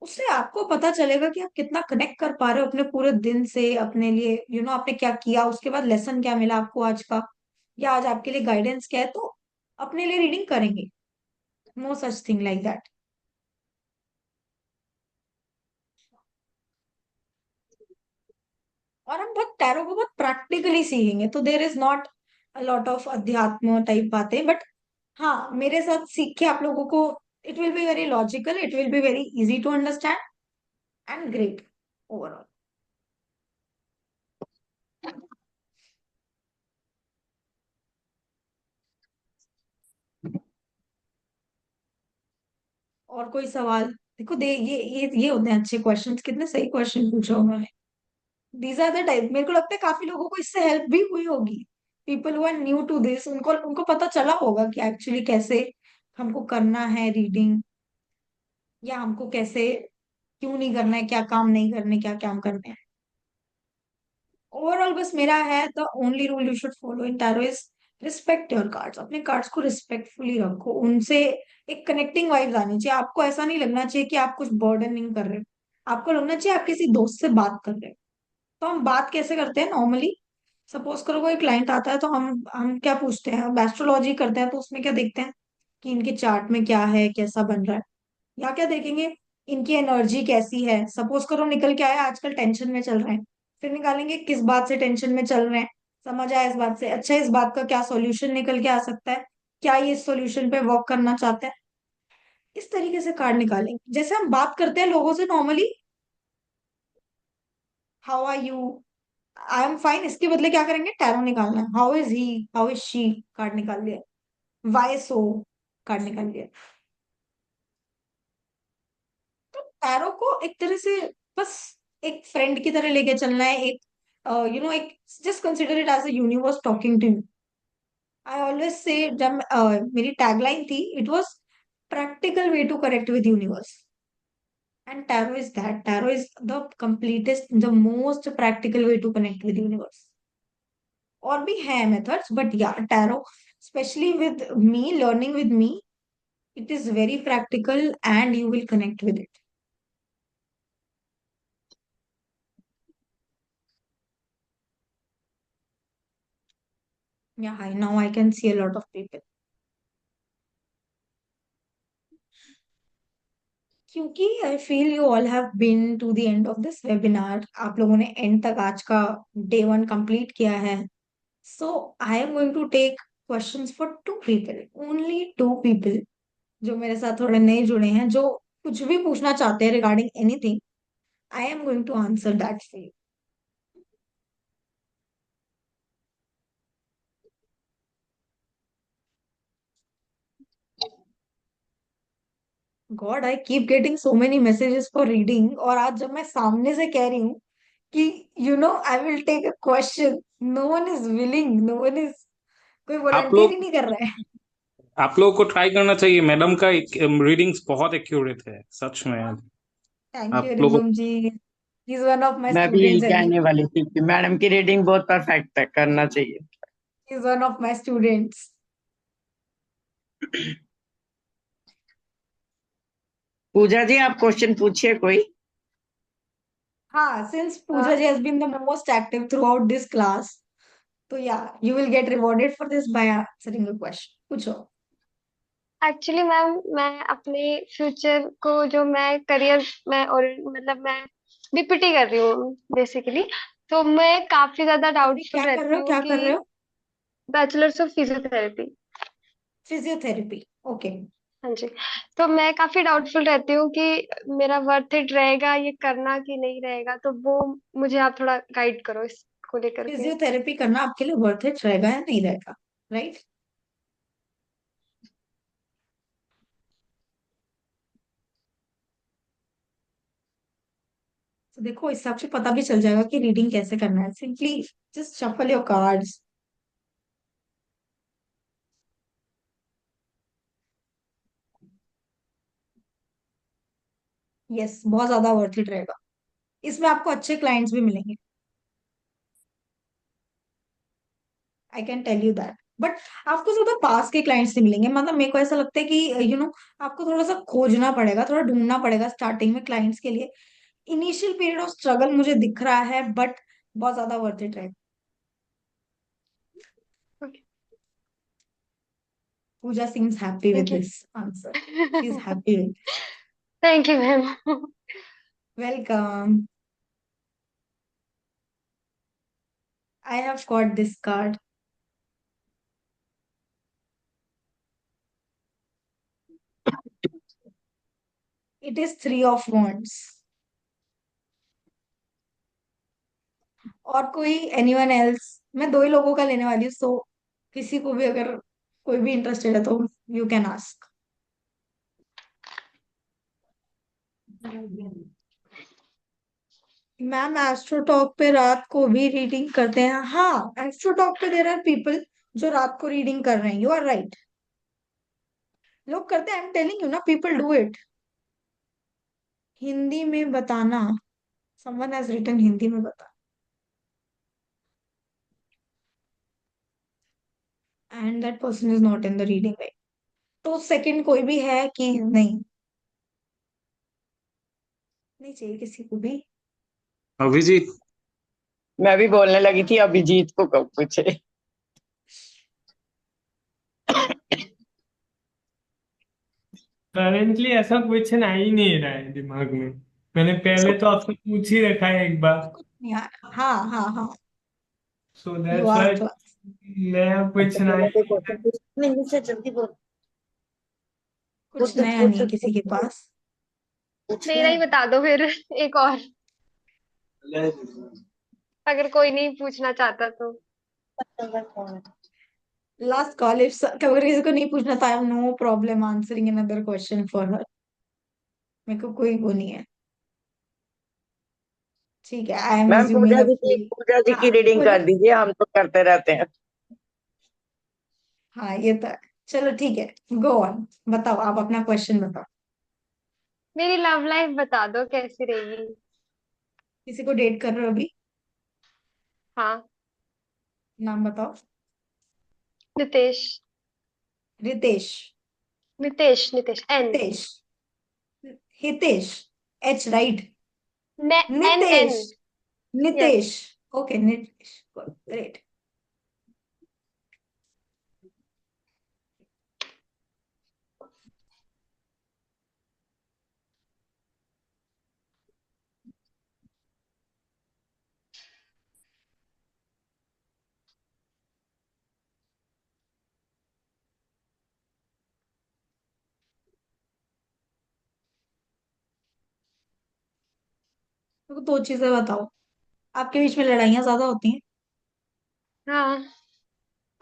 उससे आपको पता चलेगा कि आप कितना कनेक्ट कर पा रहे हो अपने पूरे दिन से अपने लिए, आपने क्या किया, उसके बाद लेसन क्या मिला आपको आज का, या आज आपके लिए गाइडेंस क्या है, तो अपने लिए रीडिंग करेंगे। No such thing like that. और हम बहुत टैरो को बहुत प्रैक्टिकली सीखेंगे, तो there is not a lot of अध्यात्म टाइप बातें, बट हाँ, मेरे साथ सीख के आप लोगों को it will be very logical, it will be very easy to understand and great overall. और कोई सवाल? देखो दे ये होते हैं अच्छे क्वेश्चंस, कितने सही क्वेश्चन पूछा उन्होंने। दीज आर द टाइप, मेरे को लगता है काफी लोगों को इससे हेल्प भी हुई होगी। People who are new to this, उनको उनको पता चला होगा कि एक्चुअली कैसे हमको करना है रीडिंग, या हमको कैसे, क्यों नहीं करना है, क्या काम नहीं करने, क्या काम करने हैं। ओवरऑल बस मेरा है, the only rule you should follow in tarot is respect your cards. अपने कार्ड्स को रिस्पेक्टफुली रखो, उनसे एक कनेक्टिंग वाइब्स आनी चाहिए। आपको ऐसा नहीं लगना चाहिए कि आप कुछ बर्डन नहीं कर रहे हो, आपको लगना चाहिए आप किसी दोस्त से बात कर रहे हो। तो हम बात कैसे करते हैं नॉर्मली, सपोज करो कोई क्लाइंट आता है तो हम क्या पूछते हैं, हम एस्ट्रोलॉजी करते हैं तो उसमें क्या देखते हैं कि इनके चार्ट में क्या है, कैसा बन रहा है, या क्या देखेंगे, इनकी एनर्जी कैसी है। सपोज करो निकल के आया आजकल टेंशन में चल रहे हैं, फिर निकालेंगे किस बात से टेंशन में चल रहे हैं, समझ आया इस बात से, अच्छा इस बात का क्या सॉल्यूशन निकल के आ सकता है, क्या ये इस सॉल्यूशन पे वर्क करना चाहते हैं। इस तरीके से कार्ड निकालेंगे जैसे हम बात करते हैं लोगों से normally, how are you, I am fine, इसके बदले क्या करेंगे, टैरो निकालना है, how is he, how is she, card निकाल लिया, वाई सो, कार्ड निकाल लिया। तो टैरो को एक तरह से बस एक फ्रेंड की तरह लेके चलना है, एक एक just consider it as a universe talking to you. I always say, जब मेरी टैगलाइन थी, it was practical way to connect with universe, and tarot is that, tarot is the completest, the most practical way to connect with universe. और भी है methods, but yeah tarot, especially with me, learning with me, it is very practical and you will connect with it. Yeah, I now I can see a lot of people. क्योंकि I feel you all have been to the end of this webinar, आप लोगों ने and तक आज का day one complete किया है। So I am going to take questions for two people, only two people, जो मेरे साथ थोड़े नए जुड़े हैं, जो कुछ भी पूछना चाहते हैं regarding anything, I am going to answer that for you. God, I keep getting so many messages for reading, और आज जब मैं सामने से कह रही हूँ कि I will take a question, no one is willing, no one is, कोई आप वॉलंटियर ही लोग नहीं कर रहा है। आप लोगों को ट्राई करना चाहिए, मैडम का रीडिंग्स बहुत एक्यूरेट है सच में। थैंक यू आप लोगों रिजुम ji, is one of my मैं भी यही स्टूडेंट्स कहने एनीवे, वाली थी कि मैडम की रीडिंग बहुत परफेक्ट है, करना चाहिए। Is one of my students. Pooja ji, आप क्वेश्चन पूछिए कोई। हाँ, since Pooja ji has been the most active throughout this class, तो yeah you will get rewarded for this by answering a question, पूछो। एक्चुअली मैम, मैं अपने फ्यूचर को, जो मैं करियर में, और मतलब मैं बीपीटी कर रही हूँ बेसिकली, तो मैं काफी ज्यादा अभी डाउटफुल क्या कर रहे रहती हो, हूँ क्या कर रहे कि हो? Bachelors of physiotherapy. Physiotherapy, okay. हाँ जी। तो मैं काफी डाउटफुल रहती हूँ कि मेरा वर्थ इट रहेगा ये करना कि नहीं रहेगा, तो वो मुझे आप थोड़ा गाइड करो इसको लेकर के। फिजियोथेरेपी करना आपके लिए वर्थ इट रहेगा या नहीं रहेगा, राइट? तो देखो, इससे आपको पता भी चल जाएगा कि रीडिंग कैसे करना है। Simply just shuffle your cards. Yes, बहुत ज्यादा वर्थ इट रहेगा। इसमें आपको अच्छे क्लाइंट्स भी मिलेंगे, I can tell you that. But आपको ज्यादा पास के क्लाइंट्स नहीं मिलेंगे। मतलब मेरे को ऐसा लगता है कि आपको थोड़ा सा खोजना पड़ेगा, थोड़ा ढूंढना पड़ेगा स्टार्टिंग में क्लाइंट्स के लिए। इनिशियल पीरियड ऑफ स्ट्रगल मुझे दिख रहा है, बट बहुत ज्यादा वर्थ इट रहेगा। Okay. Pooja seems happy with thank you. this answer. She's happy with this. Thank you ma'am. Welcome. I have got this card. It is three of wands. और कोई anyone else? मैं दो ही लोगों का लेने वाली हूँ, सो किसी को भी अगर कोई भी इंटरेस्टेड है तो you can ask. Ma'am, AstroTalk पे रात को भी रीडिंग करते हैं? हाँ, एस्ट्रोटॉक पे देयर आर पीपल जो रात को रीडिंग कर रहे हैं। यू आर राइट, लोग करते हैं। आई एम टेलिंग यू ना, पीपल डू इट। हिंदी में बताना। समवन हैज रिटन हिंदी में बता, and that person is not in the reading way. तो सेकंड कोई भी है कि नहीं? नहीं चाहिए किसी को भी। अभिजीत। मैं भी बोलने लगी थी अभिजीत को कब पूछे। करेंटली ऐसा क्वेश्चन आ ही नहीं रहा है दिमाग में। मैंने पहले तो आपसे पूछ ही रखा है एक बार, कुछ नहीं आ रहा। हाँ हाँ हाँ, so you that's are why तो। नया अच्छा क्वेश्चन पहले आया कोई नहीं है। क्वेश्चन पूछ, नहीं से जल्दी बोल। कुछ पूछ नया नहीं पूछ है किसी के पूछ पास। पूछ मेरा ले। ही बता दो फिर एक और, अगर कोई नहीं पूछना चाहता तो। लास्ट कॉल, इफ अगर किसी को नहीं पूछना था, I have no problem answering another question for her. मेरे को कोई वो नहीं है। ठीक है, I am ma'am assuming a Pooja ji की हाँ, रीडिंग बोलो। कर दीजिए, हम तो करते रहते हैं। हाँ, ये तो है। चलो ठीक है, गो ऑन। बताओ, आप अपना क्वेश्चन बताओ। मेरी लव लाइफ बता दो कैसी रहेगी। किसी को डेट कर रहे हो अभी? हाँ। नाम बताओ। Nitesh. Ritesh? Nitesh Nitesh N. Hitesh? Hitesh? H right? ने N N. Nitesh? Yes. Nitesh? Okay, Nitesh, great. मेरे को दो चीजें बताओ। आपके बीच में लड़ाइयाँ ज्यादा होती हैं? हाँ।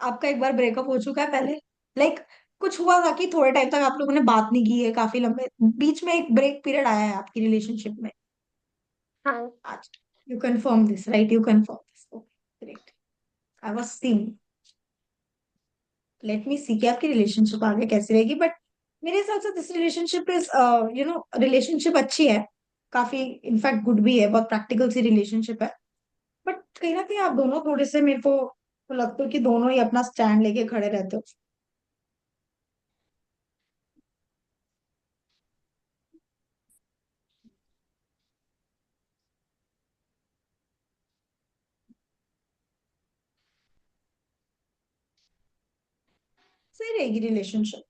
आपका एक बार ब्रेकअप हो चुका है पहले? लाइक कुछ हुआ था कि थोड़े टाइम तक आप लोगों ने बात नहीं की है, काफी लंबे बीच में एक ब्रेक पीरियड आया है आपकी रिलेशनशिप में? हाँ। आज you confirm this, right? You confirm this, okay, great. I was seeing, let me see कि आपकी रिलेशनशिप आगे कैसी रहेगी। बट मेरे हिसाब से दिस रिलेशनशिप इज रिलेशनशिप अच्छी है, काफी इनफैक्ट गुड भी है, बहुत प्रैक्टिकल सी रिलेशनशिप है। बट कहीं ना कहीं आप दोनों थोड़े से, मेरे को तो लगता है कि दोनों ही अपना स्टैंड लेके खड़े रहते हो। सही रहेगी रिलेशनशिप।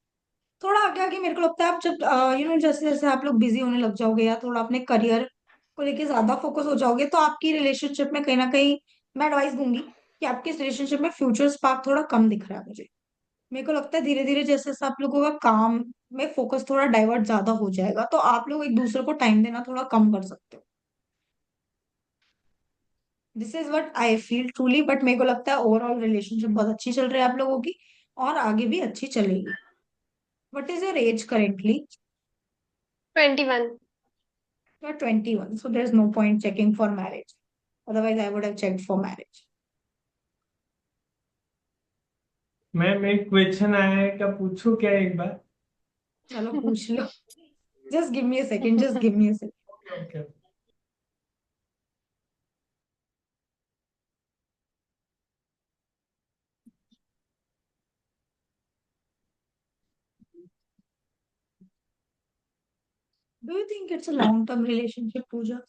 थोड़ा आगे आगे मेरे को लगता है, आप जब जैसे जैसे आप लोग बिजी होने लग जाओगे या थोड़ा अपने करियर को लेके ज्यादा फोकस हो जाओगे, तो आपकी रिलेशनशिप में कहीं ना कहीं मैं एडवाइस दूंगी कि आपके इस रिलेशनशिप में फ्यूचर स्पार्क थोड़ा कम दिख रहा है मुझे। मेरे को लगता है धीरे धीरे जैसे जैसे आप लोगों का काम में फोकस थोड़ा डाइवर्ट ज्यादा हो जाएगा, तो आप लोग एक दूसरे को टाइम देना थोड़ा कम कर सकते हो। This is what I feel truly, but मेरे को लगता है ओवरऑल रिलेशनशिप बहुत अच्छी चल रही है आप लोगों की, और आगे भी अच्छी चलेगी। What is your age currently? 21। You are 21, so there is no point checking for marriage. Otherwise I would have checked for marriage. Ma'am एक क्वेश्चन आया है, क्या पूछूं क्या एक बार? चलो पूछ लो। Just give me a second, just give me a second. Okay. Do you think it's a long-term relationship, Pooja?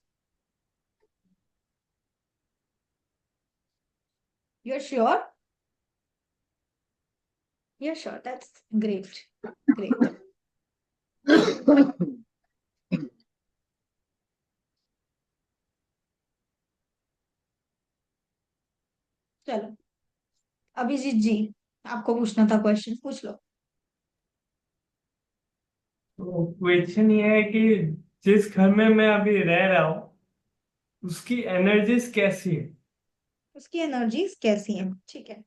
You're sure? You're sure. That's great. Great. चलो, अभिजीत जी, आपको पूछना था क्वेश्चन, पूछ लो। तो क्वेश्चन ये है कि जिस घर में मैं अभी रह रहा हूँ उसकी एनर्जीज कैसी है? उसकी एनर्जीज कैसी हैं? ठीक है।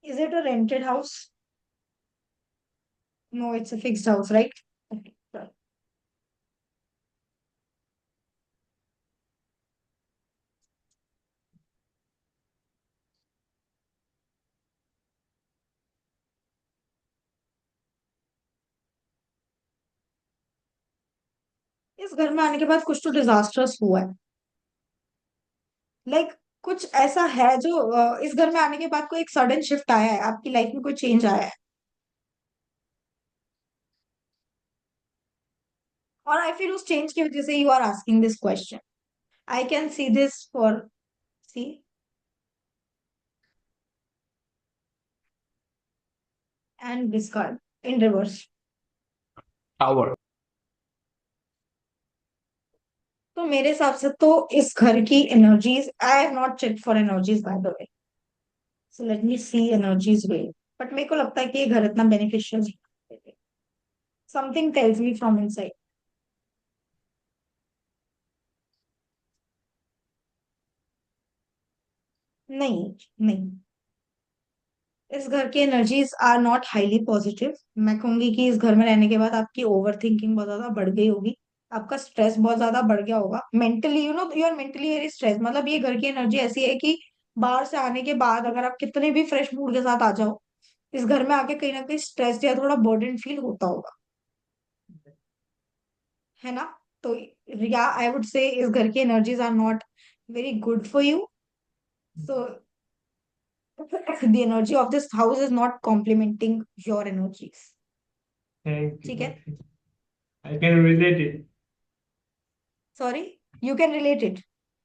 Is it a rented house? No, it's a fixed house, right? Okay. Sure. इस घर में आने के बाद कुछ तो डिजास्टर्स हुआ है। लाइक कुछ ऐसा है जो इस घर में आने के बाद कोई एक सडन शिफ्ट आया है, आपकी लाइफ में कोई चेंज आया है। और आई फील उस चेंज की वजह से you are asking this question. I can see this for, see, and discard in reverse. Tower. तो मेरे हिसाब से तो इस घर की energies, I have not check for energies by the way, so let me see energies way. But मेरे को लगता है कि ये घर इतना beneficial, something tells me from inside. नहीं, नहीं, इस घर की energies are not highly positive. मैं कहूंगी कि इस घर में रहने के बाद आपकी ओवर थिंकिंग बहुत ज्यादा बढ़ गई होगी, आपका स्ट्रेस बहुत ज्यादा बढ़ गया होगा mentally, you are mentally very stress. मतलब ये घर की एनर्जी ऐसी है कि बाहर से आने के बाद अगर आप कितने भी फ्रेश मूड के साथ आ जाओ, इस घर में आके कहीं ना कहीं स्ट्रेस या थोड़ा बर्डन फील होता होगा, है ना? तो या आई वुड से इस घर की energies are not very good for you, so the energy of this house is not complementing your energies. Thank ठीक यू। है? I can relate it. Sorry, you can relate it.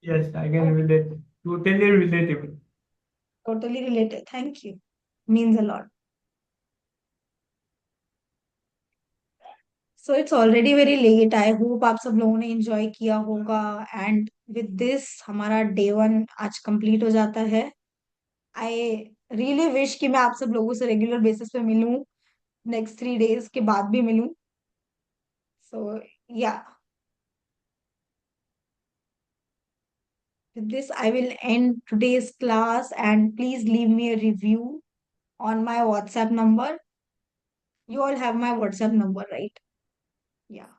Yes, I can Oh, relate. Totally relatable. totally related. Thank you. Means a lot. So it's already very late. I hope आप सब लोगों ने enjoy किया होगा, and with this हमारा day 1 आज complete हो जाता है। I really wish कि मैं आप सब लोगों से regular basis पे मिलूं, next 3 days के बाद भी मिलूं। So yeah, with this I will end today's class, and please leave me a review on my WhatsApp number. You all have my WhatsApp number, right? Yeah.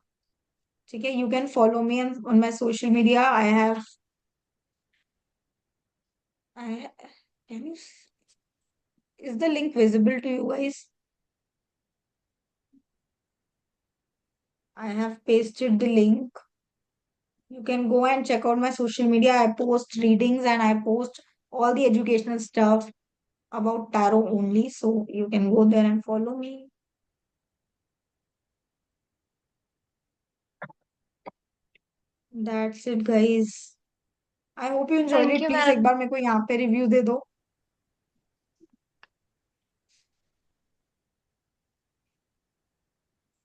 ठीक है, you can follow me on my social media. I can you is the link visible to you guys? I have pasted the link. You can go and check out my social media. I post readings and I post all the educational stuff about tarot only. So you can go there and follow me. That's it, guys. I hope you enjoyed thank it. You please एक ma'am. बार मेरे को यहाँ पे review दे दो।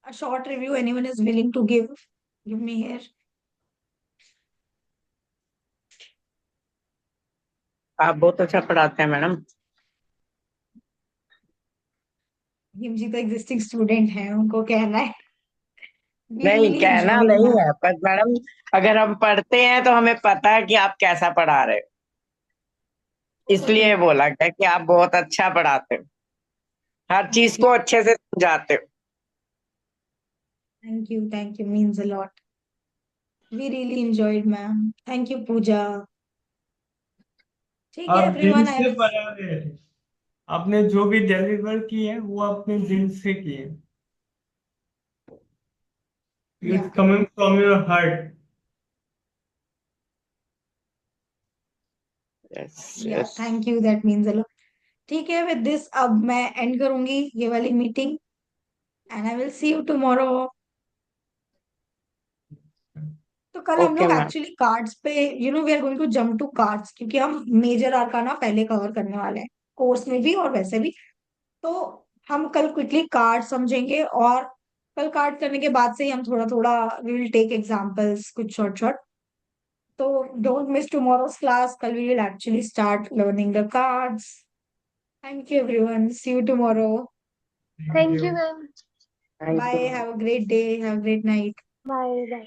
A short review anyone is willing to give me here. आप बहुत अच्छा पढ़ाते हैं मैडम। हिम जी तो एग्जिस्टिंग स्टूडेंट है, उनको कहना है। वी नहीं, रियली कहना एंजॉयड नहीं मैम। है, पर मैडम अगर हम पढ़ते हैं तो हमें पता है कि आप कैसा पढ़ा रहे हो, वो तो इसलिए बोला गया कि आप बहुत अच्छा पढ़ाते हो, हर चीज थैंक यू, को अच्छे से समझाते हो। Thank you means a lot. We really enjoyed ma'am. Thank you Pooja. ठीक है आप दिल एवरीवन, आई से विल। पढ़ा रहे हैं। आपने जो भी डिलीवर किए हैं वो अपने दिल से किए। Yeah it's coming from your heart. Yes yeah yes. Thank you, that means a lot. ठीक है, विद दिस अब मैं एंड करूंगी ये वाली meeting, and I will see you tomorrow. तो कल हम ओके लोग मैम। एक्चुअली कार्ड्स पे, we are going to jump to cards, क्योंकि हम मेजर आर्काना पहले कवर करने वाले हैं, कोर्स में भी और वैसे भी। तो हम कल क्विकली कार्ड समझेंगे, और कल कार्ड करने के बाद से ही हम थोड़ा थोड़ा वी विल टेक एग्जांपल्स, कुछ शॉर्ट शॉर्ट। तो डोंट मिस टुमारोज क्लास, कल we will actually start learning the cards. Thank you everyone, see you tomorrow. Thank thank you. You ma'am. Thank bye, you. Have a great day, have a great night. Bye bye.